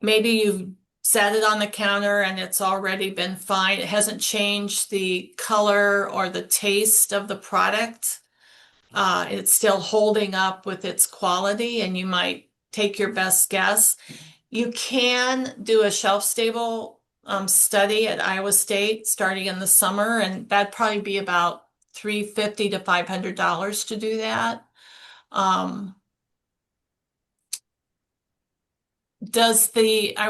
[SPEAKER 8] you've set it on the counter and it's already been fine. It hasn't changed the color or the taste of the product. It's still holding up with its quality, and you might take your best guess. You can do a shelf-stable study at Iowa State starting in the summer, and that'd probably be about $350 to $500 to do that. I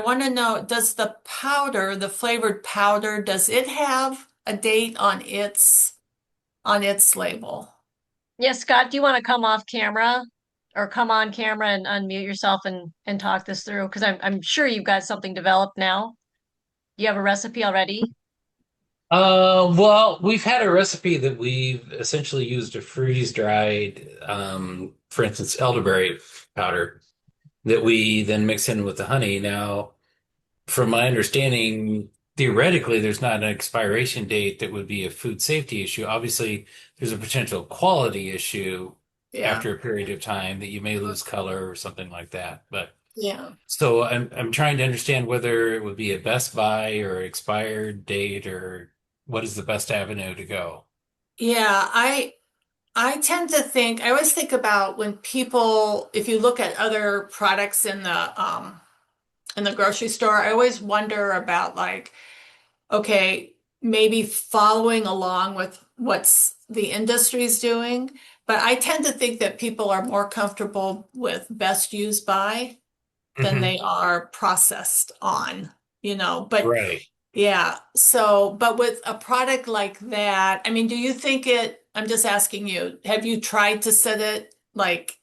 [SPEAKER 8] want to know, does the powder, the flavored powder, does it have a date on its label?
[SPEAKER 2] Yes, Scott, do you want to come off camera or come on camera and unmute yourself and talk this through? Because I'm sure you've got something developed now. Do you have a recipe already?
[SPEAKER 6] Well, we've had a recipe that we've essentially used a freeze-dried, for instance, elderberry powder that we then mix in with the honey. Now, from my understanding, theoretically, there's not an expiration date that would be a food safety issue. Obviously, there's a potential quality issue
[SPEAKER 8] Yeah.
[SPEAKER 6] after a period of time that you may lose color or something like that. But
[SPEAKER 8] Yeah.
[SPEAKER 6] so I'm trying to understand whether it would be a best buy or expired date or what is the best avenue to go.
[SPEAKER 8] Yeah, I tend to think, I always think about when people, if you look at other products in the grocery store, I always wonder about like, okay, maybe following along with what's the industry's doing. But I tend to think that people are more comfortable with best used by than they are processed on, you know. But
[SPEAKER 6] Right.
[SPEAKER 8] yeah, so, but with a product like that, I mean, do you think I'm just asking you, have you tried to set it like,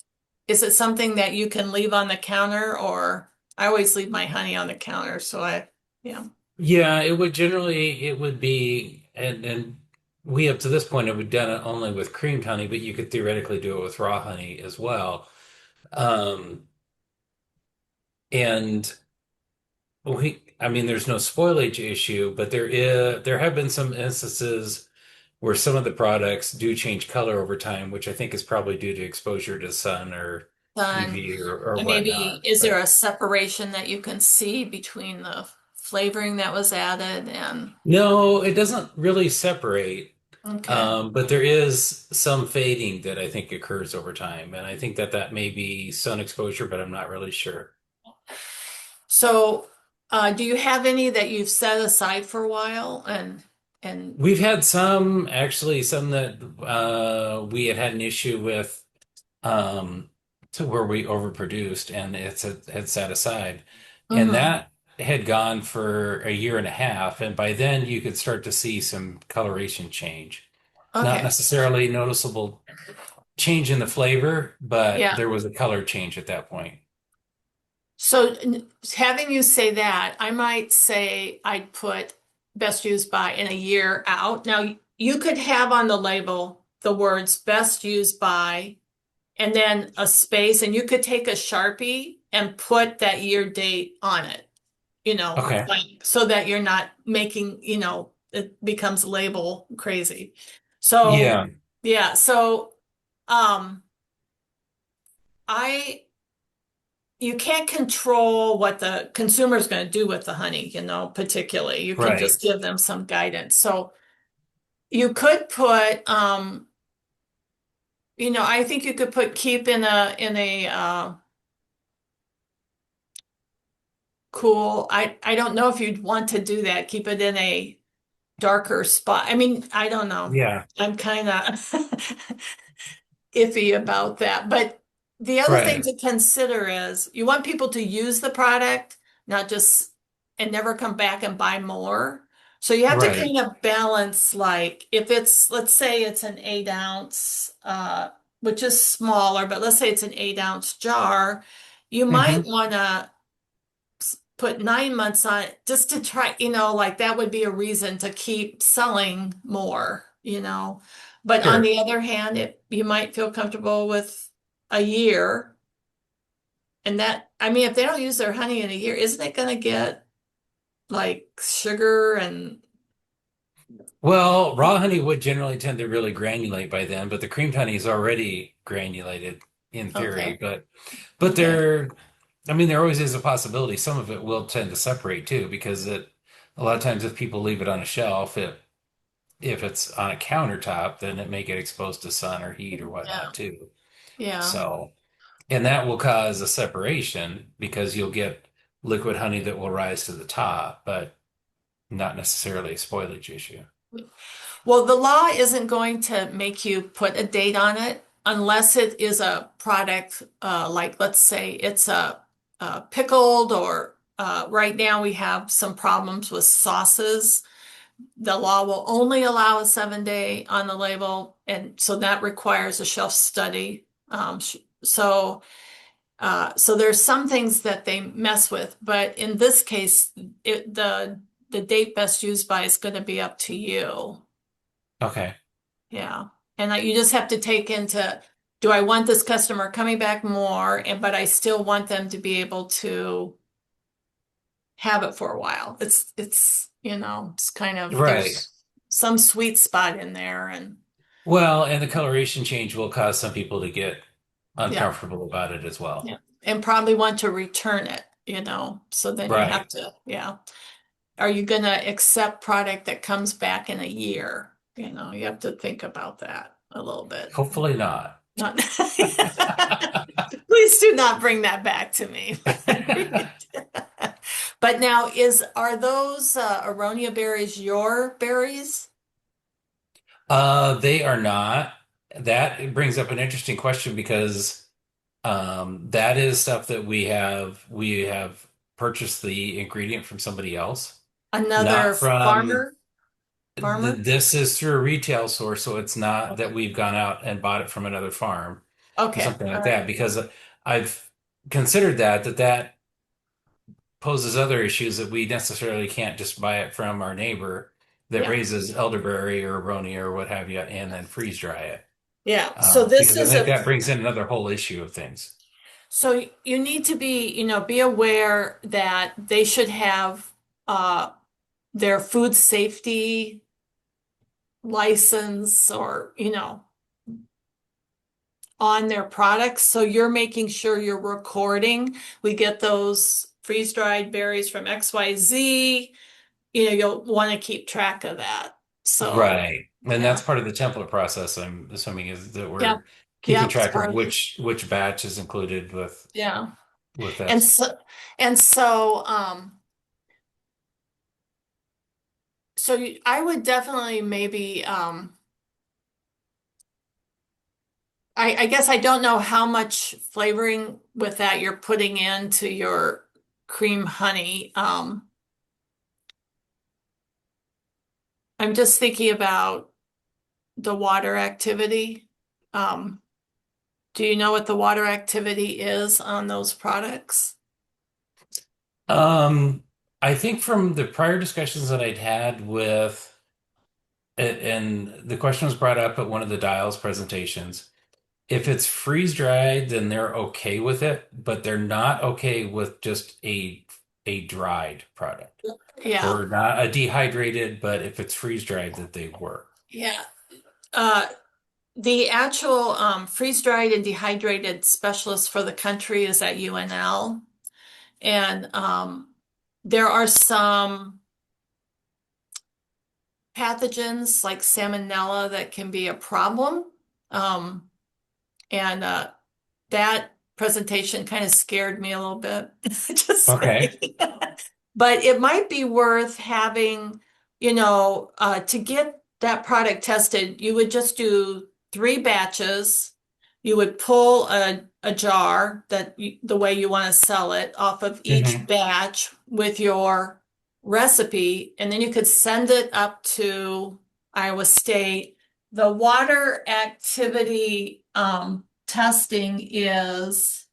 [SPEAKER 8] is it something that you can leave on the counter, or I always leave my honey on the counter, so yeah.
[SPEAKER 6] Yeah, it would be, and we up to this point have done it only with creamed honey, but you could theoretically do it with raw honey as well. Um, and I mean, there's no spoilage issue, but there have been some instances where some of the products do change color over time, which I think is probably due to exposure to sun or
[SPEAKER 8] Done.
[SPEAKER 6] UV or
[SPEAKER 8] And maybe,
[SPEAKER 6] whatnot.
[SPEAKER 8] is there
[SPEAKER 6] But
[SPEAKER 8] a separation that you can see between the flavoring that was added and
[SPEAKER 6] No, it doesn't really separate.
[SPEAKER 8] okay.
[SPEAKER 6] But there is some fading that I think occurs over time. And I think that that may be sun exposure, but I'm not really sure.
[SPEAKER 8] So, do you have any that you've set aside for a while and
[SPEAKER 6] We've had some, actually, some that we had an issue with to where we overproduced and had set aside. And
[SPEAKER 8] mm-hmm.
[SPEAKER 6] that had gone for a year and a half. And by then you could start to see some coloration change. Not
[SPEAKER 8] Okay.
[SPEAKER 6] necessarily noticeable change in the flavor, but
[SPEAKER 8] Yeah.
[SPEAKER 6] there was a color change at that point.
[SPEAKER 8] So having you say that, I might say I'd put best used by in a year out. Now you could have on the label the words best used by and then a space, and you could take a Sharpie and put that year date on it,
[SPEAKER 6] Okay.
[SPEAKER 8] like so that you're not making, it becomes label crazy. So
[SPEAKER 6] Yeah.
[SPEAKER 8] yeah, so um I you can't control what the consumer is going to do with the honey, particularly. You can
[SPEAKER 6] Right.
[SPEAKER 8] just give them some guidance. So you could put I think you could put keep in a cool. I don't know if you'd want to do that. Keep it in a darker spot. I mean, I don't know.
[SPEAKER 6] Yeah.
[SPEAKER 8] I'm kind of iffy about that. But the other thing
[SPEAKER 6] Right.
[SPEAKER 8] to consider is you want people to use the product, not just and never come back and buy more. So you have to
[SPEAKER 6] Right.
[SPEAKER 8] kind of balance, like if it's, let's say it's an 8 ounce, which is smaller, but let's say it's an 8 ounce jar, you might
[SPEAKER 6] Hmm.
[SPEAKER 8] want to put 9 months on it just to try, like that would be a reason to keep selling more. But on
[SPEAKER 6] Sure.
[SPEAKER 8] the other hand, you might feel comfortable with a year. And that, I mean, if they don't use their honey in a year, isn't it going to get like sugar and
[SPEAKER 6] Well, raw honey would generally tend to really granulate by then, but the creamed honey is already granulated in theory.
[SPEAKER 8] okay,
[SPEAKER 6] But
[SPEAKER 8] okay,
[SPEAKER 6] I mean, there always is a possibility. Some of it will tend to separate too, because a lot of times if people leave it on a shelf, if it's on a countertop, then it may get exposed to sun or heat or
[SPEAKER 8] yeah,
[SPEAKER 6] whatnot too.
[SPEAKER 8] yeah.
[SPEAKER 6] So, and that will cause a separation because you'll get liquid honey that will rise to the top, but not necessarily a spoilage issue.
[SPEAKER 8] Well, the law isn't going to make you put a date on it unless it is a product, like let's say it's a pickled or right now we have some problems with sauces. The law will only allow a 7 day on the label, and so that requires a shelf study. So there's some things that they mess with, but in this case, the date best used by is going to be up to you.
[SPEAKER 6] Okay.
[SPEAKER 8] Yeah. And you just have to take into, do I want this customer coming back more? But I still want them to be able to have it for a while. It's kind of,
[SPEAKER 6] Right.
[SPEAKER 8] there's some sweet spot in there and
[SPEAKER 6] Well, and the coloration change will cause some people to get
[SPEAKER 8] yeah,
[SPEAKER 6] uncomfortable about it as well.
[SPEAKER 8] yeah. And probably want to return it, so then you have
[SPEAKER 6] Right.
[SPEAKER 8] to, yeah. Are you going to accept product that comes back in a year? You have to think about that a little bit.
[SPEAKER 6] Hopefully not.
[SPEAKER 8] Not, please do not bring that back to me. But now are those aronia berries your berries?
[SPEAKER 6] They are not. That brings up an interesting question because that is stuff that we have purchased the ingredient from somebody else,
[SPEAKER 8] Another
[SPEAKER 6] not from
[SPEAKER 8] farmer?
[SPEAKER 6] this is through a retail source, so it's not
[SPEAKER 8] Okay.
[SPEAKER 6] that we've gone out and bought it from another farm or
[SPEAKER 8] Okay.
[SPEAKER 6] something
[SPEAKER 8] All
[SPEAKER 6] like
[SPEAKER 8] right.
[SPEAKER 6] that, because I've considered that poses other issues that we necessarily can't just buy it from our neighbor that
[SPEAKER 8] Yeah.
[SPEAKER 6] raises elderberry or aronia or what have you and then freeze dry it.
[SPEAKER 8] Yeah. So this
[SPEAKER 6] Because I
[SPEAKER 8] is
[SPEAKER 6] think that brings in another whole issue of things.
[SPEAKER 8] so you need to be aware that they should have uh their food safety license or, on their products. So you're making sure you're recording. We get those freeze-dried berries from XYZ, you'll want to keep track of that. So,
[SPEAKER 6] Right. And that's
[SPEAKER 8] yeah.
[SPEAKER 6] part of the template process, I'm assuming, is that
[SPEAKER 8] Yeah.
[SPEAKER 6] we're keeping
[SPEAKER 8] Yeah, it's
[SPEAKER 6] track of
[SPEAKER 8] part of it.
[SPEAKER 6] which batch is included
[SPEAKER 8] Yeah.
[SPEAKER 6] with
[SPEAKER 8] And
[SPEAKER 6] that.
[SPEAKER 8] so and so I would definitely maybe I guess I don't know how much flavoring with that you're putting into your cream honey. I'm just thinking about the water activity. Um, do you know what the water activity is on those products?
[SPEAKER 6] Um, I think from the prior discussions that I'd had with it, and the question was brought up at one of the Dials presentations. If it's freeze dried, then they're okay with it, but they're not okay with just a dried product
[SPEAKER 8] Yeah.
[SPEAKER 6] or not a dehydrated, but if it's freeze dried, that they were.
[SPEAKER 8] Yeah. Uh, the actual freeze-dried and dehydrated specialist for the country is at UNL. And there are some pathogens like salmonella that can be a problem. Um, and that presentation kind of scared me a little bit, just
[SPEAKER 6] Okay.
[SPEAKER 8] saying. But it might be worth having, to get that product tested, you would just do 3 batches. You would pull a jar the way you want to sell it off of each
[SPEAKER 6] Hmm.
[SPEAKER 8] batch with your recipe, and then you could send it up to Iowa State. The water activity testing is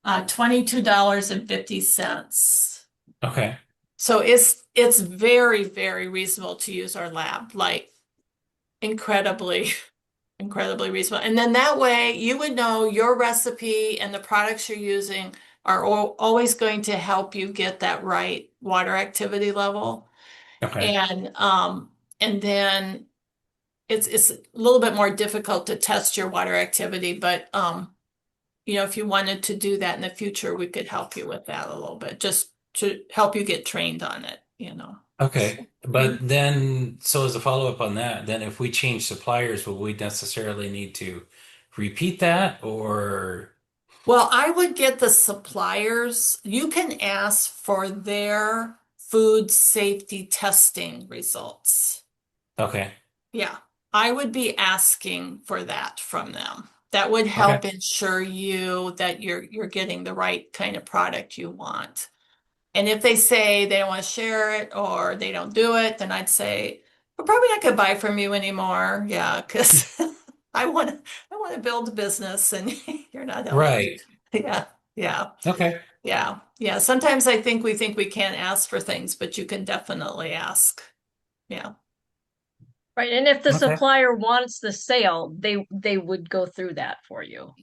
[SPEAKER 8] $22.50.
[SPEAKER 6] Okay.
[SPEAKER 8] So it's very, very reasonable to use our lab, like incredibly, incredibly reasonable. And then that way you would know your recipe and the products you're using are always going to help you get that right water activity level.
[SPEAKER 6] Okay.
[SPEAKER 8] And then it's a little bit more difficult to test your water activity, but if you wanted to do that in the future, we could help you with that a little bit, just to help you get trained on it.
[SPEAKER 6] Okay.
[SPEAKER 8] Mhm.
[SPEAKER 6] But then, so as a follow-up on that, then if we change suppliers, will we necessarily need to repeat that or
[SPEAKER 8] Well, I would get the suppliers. You can ask for their food safety testing results.
[SPEAKER 6] okay.
[SPEAKER 8] Yeah, I would be asking for that from them. That would
[SPEAKER 6] Okay.
[SPEAKER 8] help ensure you that you're getting the right kind of product you want. And if they say they don't want to share it or they don't do it, then I'd say, we're probably not going to buy from you anymore. Yeah, because I want to build a business and you're not helping me.
[SPEAKER 6] Right.
[SPEAKER 8] Yeah, yeah,
[SPEAKER 6] Okay.
[SPEAKER 8] yeah, yeah. Sometimes we think we can't ask for things, but you can definitely ask. Yeah,
[SPEAKER 2] Right. And if the
[SPEAKER 6] Okay.
[SPEAKER 2] supplier wants the sale, they would go through that for you,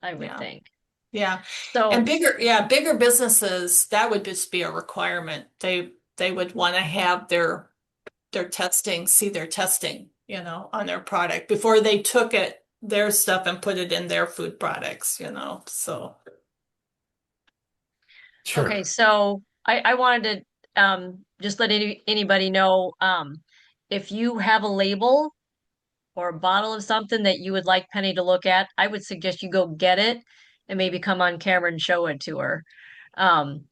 [SPEAKER 2] I would
[SPEAKER 8] yeah,
[SPEAKER 2] think.
[SPEAKER 8] yeah. And
[SPEAKER 2] So,
[SPEAKER 8] bigger businesses, that would just be a requirement. They would want to have see their testing, on their product before they took their stuff and put it in their food products. So,
[SPEAKER 2] okay,
[SPEAKER 6] Sure.
[SPEAKER 2] so I wanted to just let anybody know if you have a label or a bottle of something that you would like Penny to look at, I would suggest you go get it and maybe come on camera and show it to her um,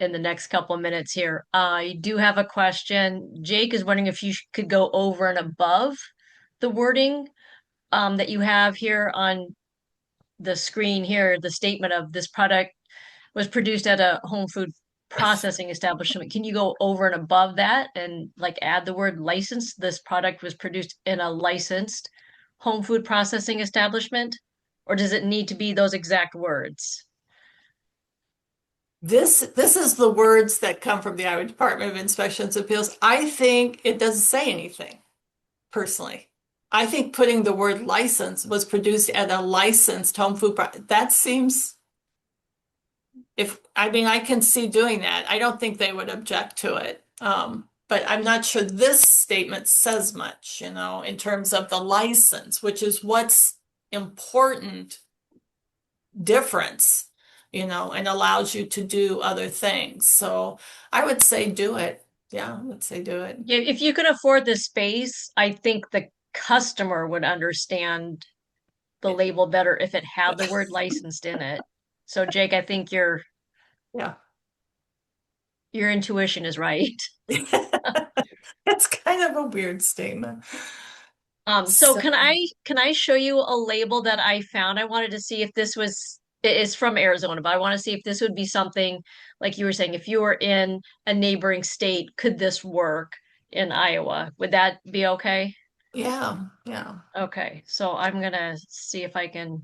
[SPEAKER 2] in the next couple of minutes here. I do have a question. Jake is wondering if you could go over and above the wording that you have here on the screen here, the statement of this product was produced at a home food processing establishment. Can you go over and above that and like add the word licensed? This product was produced in a licensed home food processing establishment? Or does it need to be those exact words?
[SPEAKER 8] this is the words that come from the Iowa Department of Inspections and Appeals. I think it doesn't say anything, personally. I think putting the word license was produced at a licensed home food that seems, I can see doing that. I don't think they would object to it. But I'm not sure this statement says much, in terms of the license, which is what's important difference and allows you to do other things. So I would say do it. Yeah, I would say do it.
[SPEAKER 2] Yeah, if you can afford the space, I think the customer would understand the label better if it had the word licensed in it. So Jake, I think
[SPEAKER 8] Yeah.
[SPEAKER 2] your intuition is right.
[SPEAKER 8] It's kind of a weird statement.
[SPEAKER 2] So
[SPEAKER 8] So,
[SPEAKER 2] can I show you a label that I found? I wanted to see if this was it is from Arizona, but I want to see if this would be something like you were saying, if you were in a neighboring state, could this work in Iowa? Would that be okay?
[SPEAKER 8] yeah, yeah.
[SPEAKER 2] Okay, so I'm gonna see if I can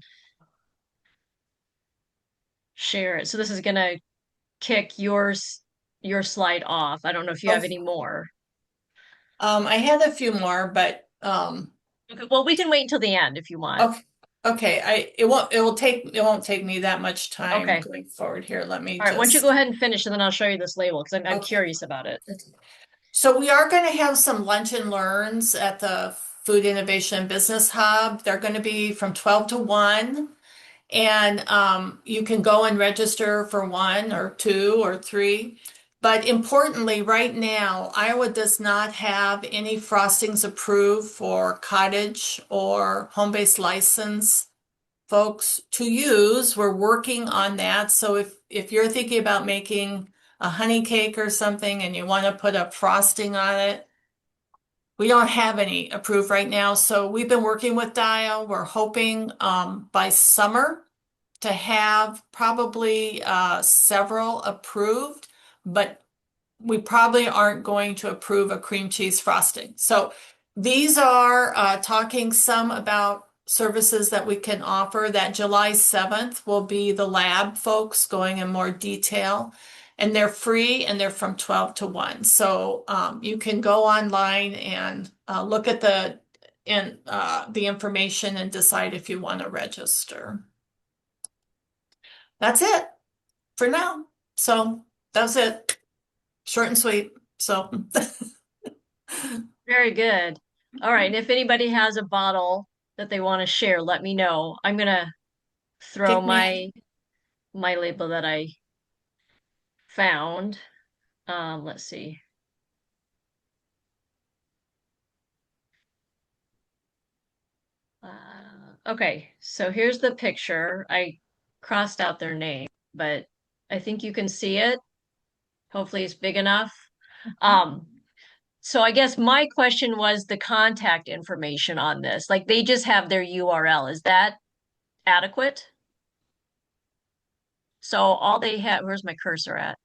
[SPEAKER 2] share it. So this is gonna kick your slide off. I don't know if you have
[SPEAKER 8] Oh,
[SPEAKER 2] any more.
[SPEAKER 8] I had a few more, but
[SPEAKER 2] Okay, well, we can wait until the end if you want.
[SPEAKER 8] okay, okay. It won't take me that much time
[SPEAKER 2] Okay.
[SPEAKER 8] going forward here. Let me
[SPEAKER 2] All right, why don't you go
[SPEAKER 8] just
[SPEAKER 2] ahead and finish and then I'll show you this label because I'm
[SPEAKER 8] okay.
[SPEAKER 2] curious about it.
[SPEAKER 8] So we are going to have some lunch and learns at the Food Innovation Business Hub. They're going to be from 12 to 1. And you can go and register for 1 or 2 or 3. But importantly, right now, Iowa does not have any frostings approved for cottage or home-based license folks to use. We're working on that. So if you're thinking about making a honey cake or something and you want to put a frosting on it, we don't have any approved right now. So we've been working with Dial. We're hoping by summer to have probably several approved, but we probably aren't going to approve a cream cheese frosting. So these are talking some about services that we can offer. That July 7th will be the lab folks going in more detail. And they're free and they're from 12 to 1. So you can go online and look at the information and decide if you want to register. That's it for now. So that's it. Short and sweet. So
[SPEAKER 2] Very good. All right, and if anybody has a bottle that they want to share, let me know. I'm gonna throw
[SPEAKER 8] kick me.
[SPEAKER 2] my label that I found. Let's see. Okay, so here's the picture. I crossed out their name, but I think you can see it. Hopefully it's big enough. Um, so I guess my question was the contact information on this. Like they just have their URL. Is that adequate? So all they have, where's my cursor at?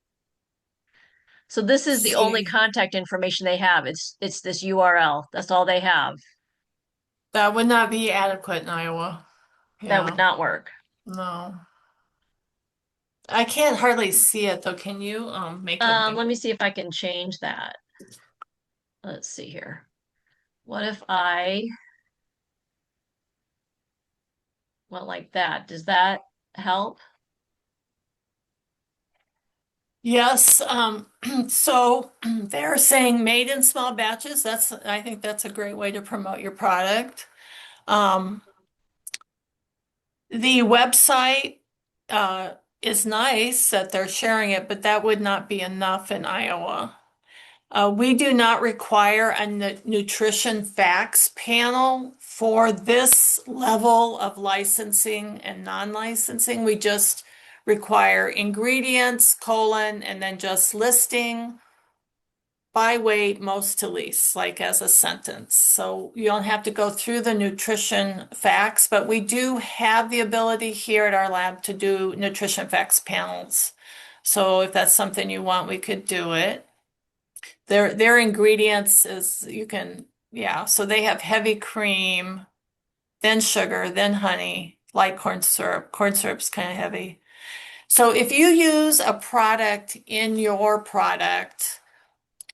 [SPEAKER 2] So this is the only
[SPEAKER 8] See,
[SPEAKER 2] contact information they have. It's this URL. That's all they have.
[SPEAKER 8] that would not be adequate in Iowa.
[SPEAKER 2] That would
[SPEAKER 8] Yeah,
[SPEAKER 2] not work.
[SPEAKER 8] no. I can't hardly see it though. Can you make it
[SPEAKER 2] Let
[SPEAKER 8] bigger?
[SPEAKER 2] me see if I can change that. Let's see here. What if I went like that? Does that help?
[SPEAKER 8] Yes. So they're saying made in small batches. I think that's a great way to promote your product. Um, the website is nice that they're sharing it, but that would not be enough in Iowa. We do not require a nutrition facts panel for this level of licensing and non-licensing. We just require ingredients, and then just listing by weight, most to least, like as a sentence. So you don't have to go through the nutrition facts, but we do have the ability here at our lab to do nutrition facts panels. So if that's something you want, we could do it. Their ingredients is yeah, so they have heavy cream, then sugar, then honey, light corn syrup. Corn syrup's kind of heavy. So if you use a product in your product,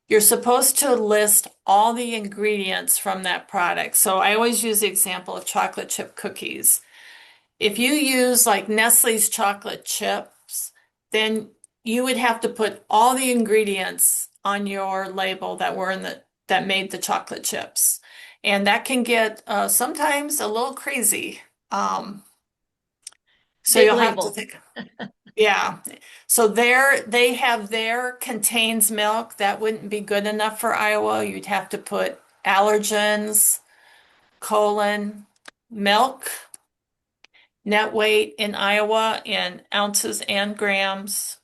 [SPEAKER 8] you're supposed to list all the ingredients from that product. So I always use the example of chocolate chip cookies. If you use like Nestle's chocolate chips, then you would have to put all the ingredients on your label that made the chocolate chips. And that can get sometimes a little crazy. So
[SPEAKER 2] Big
[SPEAKER 8] you'll have to
[SPEAKER 2] label.
[SPEAKER 8] think. Yeah. So they have their contains milk. That wouldn't be good enough for Iowa. You'd have to put allergens, milk, net weight in Iowa in ounces and grams.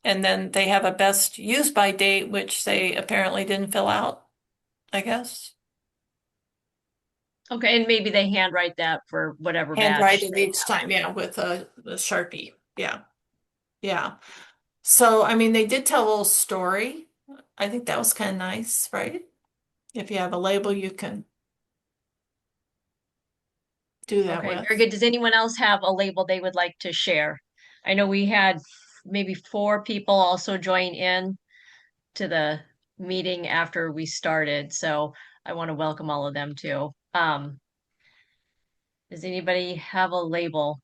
[SPEAKER 8] And then they have a best use by date, which they apparently didn't fill out, I guess.
[SPEAKER 2] Okay, and maybe they handwrite that for whatever batch
[SPEAKER 8] Handwritten
[SPEAKER 2] they
[SPEAKER 8] each time, yeah, with a Sharpie. Yeah. Yeah. So, I mean, they did tell a little story. I think that was kind of nice, right? If you have a label you can do
[SPEAKER 2] have.
[SPEAKER 8] that
[SPEAKER 2] Okay, very
[SPEAKER 8] with.
[SPEAKER 2] good. Does anyone else have a label they would like to share? I know we had maybe 4 people also join in to the meeting after we started, so I want to welcome all of them too. Does anybody have a label?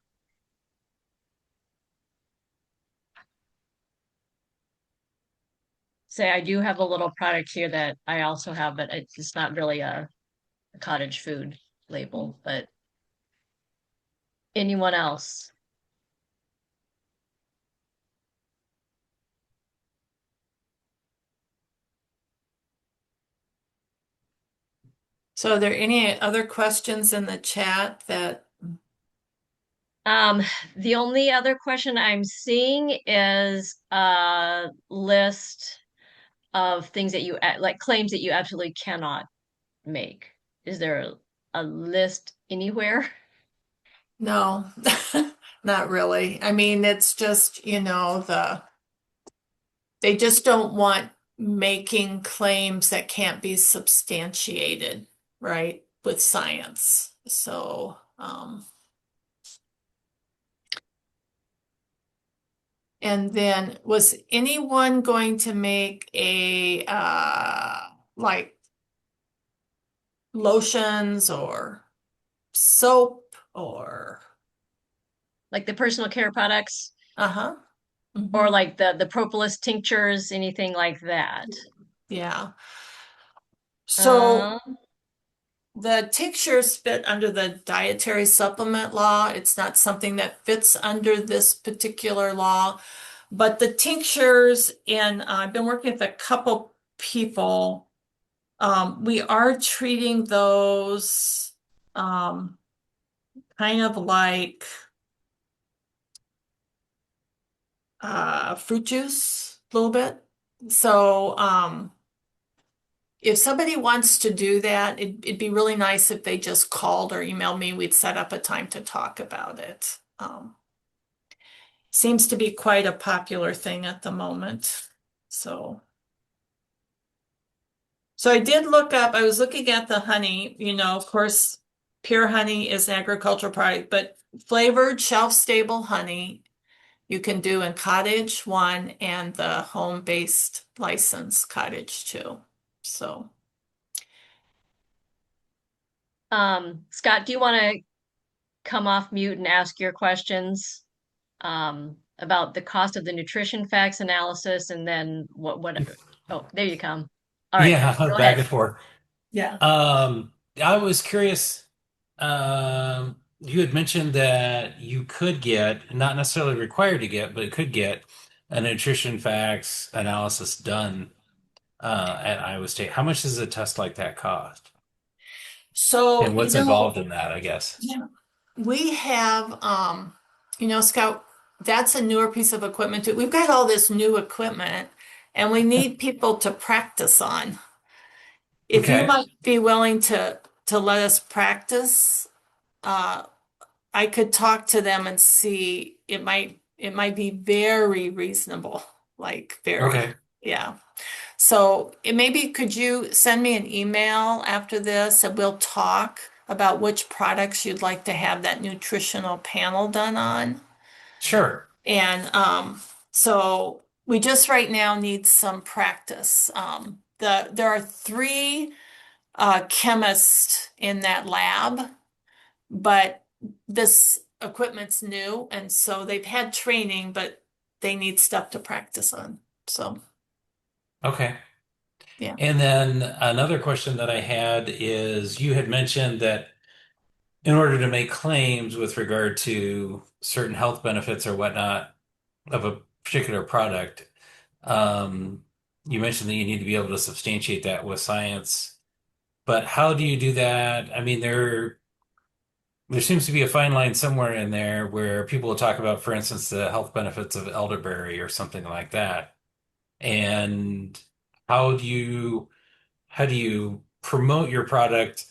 [SPEAKER 2] Say, I do have a little product here that I also have, but it's not really a cottage food label, but anyone else?
[SPEAKER 8] So, are there any other questions in the chat that,
[SPEAKER 2] Um, the only other question I'm seeing is a list of things that like claims that you absolutely cannot make. Is there a list anywhere?
[SPEAKER 8] no, not really. I mean, it's just, they just don't want making claims that can't be substantiated, right, with science. So, and then was anyone going to make a like lotions or soap or
[SPEAKER 2] Like the personal care products
[SPEAKER 8] uh-huh.
[SPEAKER 2] or
[SPEAKER 8] Mhm.
[SPEAKER 2] like the propolis tinctures, anything like that?
[SPEAKER 8] Yeah. So
[SPEAKER 2] Um,
[SPEAKER 8] the tinctures fit under the dietary supplement law. It's not something that fits under this particular law, but the tinctures and I've been working with a couple people. We are treating those kind of like fruit juice a little bit. So if somebody wants to do that, it'd be really nice if they just called or emailed me. We'd set up a time to talk about it. Seems to be quite a popular thing at the moment. So, so I did look up, I was looking at the honey, of course, pure honey is an agricultural product, but flavored shelf-stable honey you can do in Cottage 1 and the home-based license Cottage 2. So,
[SPEAKER 2] Scott, do you want to come off mute and ask your questions about the cost of the nutrition facts analysis and then what oh, there you come. All right,
[SPEAKER 6] Yeah,
[SPEAKER 2] go
[SPEAKER 6] back
[SPEAKER 2] ahead.
[SPEAKER 6] and forth.
[SPEAKER 8] yeah.
[SPEAKER 6] I was curious. You had mentioned that you could get, not necessarily required to get, but could get a nutrition facts analysis done at Iowa State. How much does a test like that cost?
[SPEAKER 8] So,
[SPEAKER 6] And what's involved in that, I guess?
[SPEAKER 8] yeah, we have, Scott, that's a newer piece of equipment too. We've got all this new equipment and we need people to practice on. If you
[SPEAKER 6] Okay.
[SPEAKER 8] might be willing to let us practice, uh, I could talk to them and see it might be very reasonable, like very,
[SPEAKER 6] Okay.
[SPEAKER 8] yeah. So maybe could you send me an email after this and we'll talk about which products you'd like to have that nutritional panel done on?
[SPEAKER 6] Sure.
[SPEAKER 8] And so we just right now need some practice. There are 3 chemists in that lab, but this equipment's new, and so they've had training, but they need stuff to practice on. So,
[SPEAKER 6] Okay.
[SPEAKER 8] yeah.
[SPEAKER 6] And then another question that I had is you had mentioned that in order to make claims with regard to certain health benefits or whatnot, of a particular product, um, you mentioned that you need to be able to substantiate that with science. But how do you do that? I mean, there seems to be a fine line somewhere in there where people will talk about, for instance, the health benefits of elderberry or something like that. And how do you how do you promote your product,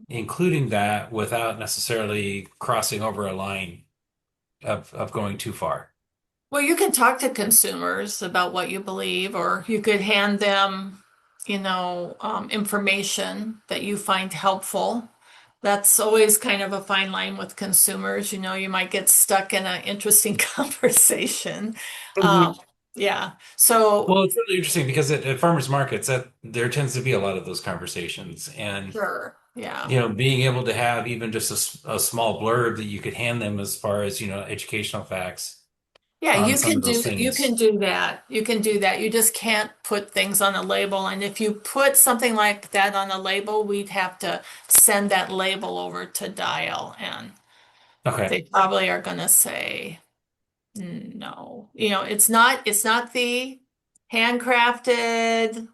[SPEAKER 6] including that, without necessarily crossing over a line of going too far?
[SPEAKER 8] Well, you can talk to consumers about what you believe, or you could hand them, information that you find helpful. That's always kind of a fine line with consumers. You might get stuck in an interesting conversation. Um, yeah. So,
[SPEAKER 6] Well, it's really interesting because at farmers markets, that there tends to be a lot of those conversations, and
[SPEAKER 8] sure. Yeah.
[SPEAKER 6] being able to have even just a small blurb that you could hand them as far as educational facts
[SPEAKER 8] Yeah,
[SPEAKER 6] on
[SPEAKER 8] you
[SPEAKER 6] some
[SPEAKER 8] can
[SPEAKER 6] of those
[SPEAKER 8] do you can
[SPEAKER 6] things.
[SPEAKER 8] do that. You can do that. You just can't put things on a label. And if you put something like that on a label, we'd have to send that label over to Dial, and
[SPEAKER 6] Okay,
[SPEAKER 8] they probably are going to say no. It's not the handcrafted,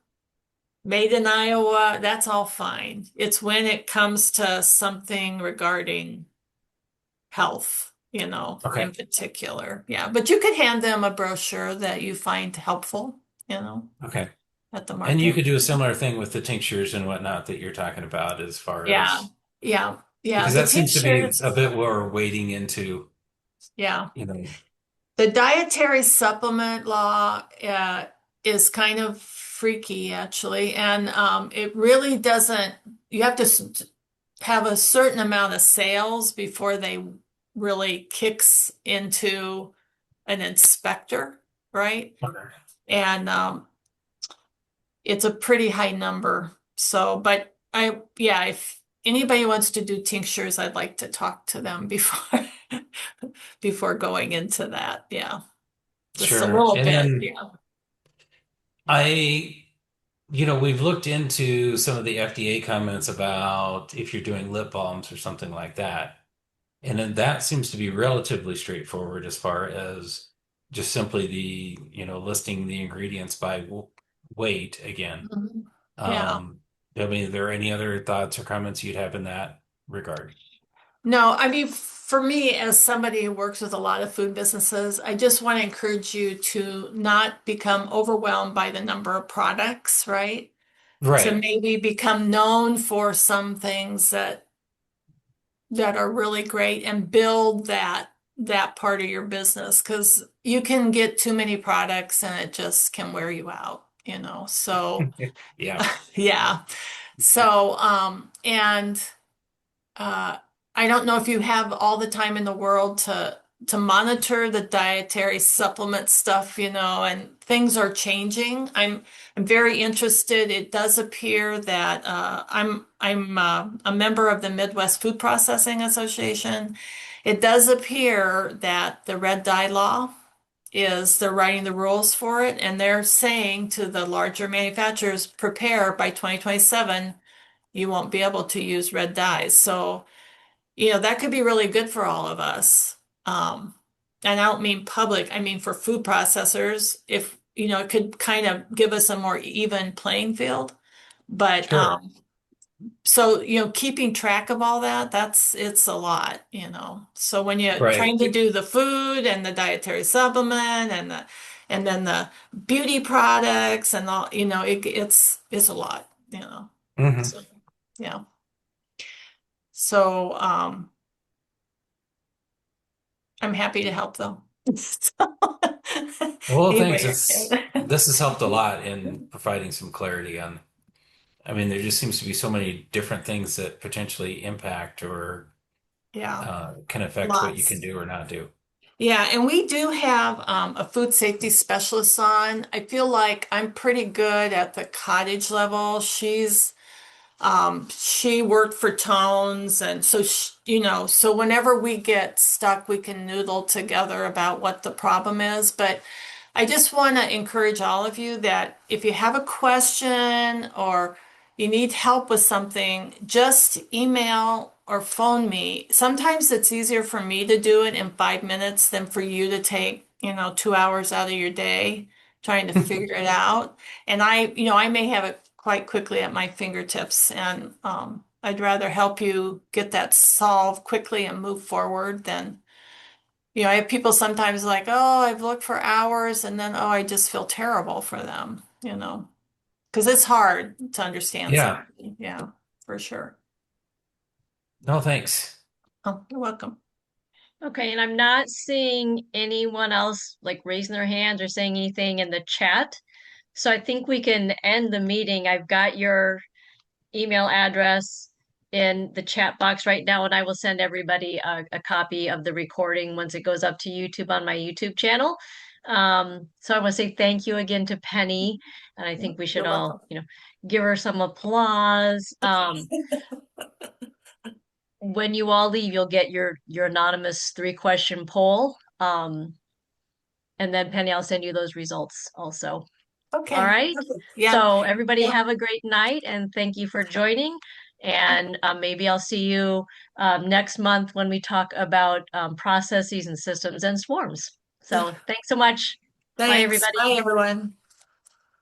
[SPEAKER 8] made in Iowa. That's all fine. It's when it comes to something regarding health,
[SPEAKER 6] okay,
[SPEAKER 8] in particular. Yeah, but you could hand them a brochure that you find helpful,
[SPEAKER 6] okay.
[SPEAKER 8] at the
[SPEAKER 6] And you
[SPEAKER 8] market.
[SPEAKER 6] could do a similar thing with the tinctures and whatnot that you're talking about as far
[SPEAKER 8] Yeah,
[SPEAKER 6] as
[SPEAKER 8] yeah, yeah.
[SPEAKER 6] because
[SPEAKER 8] The
[SPEAKER 6] that seems to be
[SPEAKER 8] tinctures,
[SPEAKER 6] a bit more wading into,
[SPEAKER 8] yeah.
[SPEAKER 6] you know,
[SPEAKER 8] The dietary supplement law is kind of freaky, actually, and it really doesn't. You have to have a certain amount of sales before they really kicks into an inspector, right?
[SPEAKER 6] okay.
[SPEAKER 8] And it's a pretty high number. So, but yeah, if anybody wants to do tinctures, I'd like to talk to them before before going into that. Yeah, just a
[SPEAKER 6] Sure.
[SPEAKER 8] little
[SPEAKER 6] And
[SPEAKER 8] bit.
[SPEAKER 6] then
[SPEAKER 8] Yeah.
[SPEAKER 6] I, we've looked into some of the FDA comments about if you're doing lip balms or something like that. And then that seems to be relatively straightforward as far as just simply listing the ingredients by weight again.
[SPEAKER 8] Mhm. Yeah.
[SPEAKER 6] Um, I mean, are there any other thoughts or comments you'd have in that regard?
[SPEAKER 8] No, I mean, for me, as somebody who works with a lot of food businesses, I just want to encourage you to not become overwhelmed by the number of products, right? To
[SPEAKER 6] Right.
[SPEAKER 8] maybe become known for some things that are really great and build that part of your business, because you can get too many products and it just can wear you out. So
[SPEAKER 6] Yeah.
[SPEAKER 8] yeah. So and uh I don't know if you have all the time in the world to monitor the dietary supplement stuff, and things are changing. I'm very interested. It does appear that I'm a member of the Midwest Food Processing Association. It does appear that the red dye law they're writing the rules for it, and they're saying to the larger manufacturers, prepare by 2027, you won't be able to use red dyes. So that could be really good for all of us. Um, and I don't mean public, I mean for food processors, if, it could kind of give us a more even playing field. But
[SPEAKER 6] Sure.
[SPEAKER 8] so, keeping track of all it's a lot. So when you're
[SPEAKER 6] Right.
[SPEAKER 8] trying to do the food and the dietary supplement and then the beauty products and all, it's a lot.
[SPEAKER 6] Hmm.
[SPEAKER 8] So, yeah. So, I'm happy to help them. So,
[SPEAKER 6] Well, thanks.
[SPEAKER 8] anyway,
[SPEAKER 6] This has helped a lot in providing some clarity on. I mean, there just seems to be so many different things that potentially impact or
[SPEAKER 8] yeah,
[SPEAKER 6] can affect what you can
[SPEAKER 8] lots.
[SPEAKER 6] do or not do.
[SPEAKER 8] Yeah, and we do have a food safety specialist on. I feel like I'm pretty good at the cottage level. She worked for Tones, and so so whenever we get stuck, we can noodle together about what the problem is. But I just want to encourage all of you that if you have a question or you need help with something, just email or phone me. Sometimes it's easier for me to do it in 5 minutes than for you to take 2 hours out of your day trying to figure it out. And I may have it quite quickly at my fingertips, and I'd rather help you get that solved quickly and move forward than, I have people sometimes like, oh, I've looked for hours, and then, oh, I just feel terrible for them, because it's hard to understand
[SPEAKER 6] Yeah.
[SPEAKER 8] something. Yeah, for sure.
[SPEAKER 6] No, thanks.
[SPEAKER 8] Oh, you're welcome.
[SPEAKER 2] Okay, and I'm not seeing anyone else like raising their hands or saying anything in the chat. So I think we can end the meeting. I've got your email address in the chat box right now, and I will send everybody a copy of the recording once it goes up to YouTube on my YouTube channel. So I want to say thank you again to Penny, and I think we should
[SPEAKER 8] You're welcome.
[SPEAKER 2] all, give her some applause. When you all leave, you'll get your anonymous 3-question poll. And then Penny, I'll send you those results also.
[SPEAKER 8] Okay.
[SPEAKER 2] All right.
[SPEAKER 8] Yeah.
[SPEAKER 2] So everybody have a great night and thank you for joining. And maybe I'll see you next month when we talk about processes and systems and swarms. So thanks so much. Bye,
[SPEAKER 8] Thanks.
[SPEAKER 2] everybody.
[SPEAKER 8] Bye, everyone.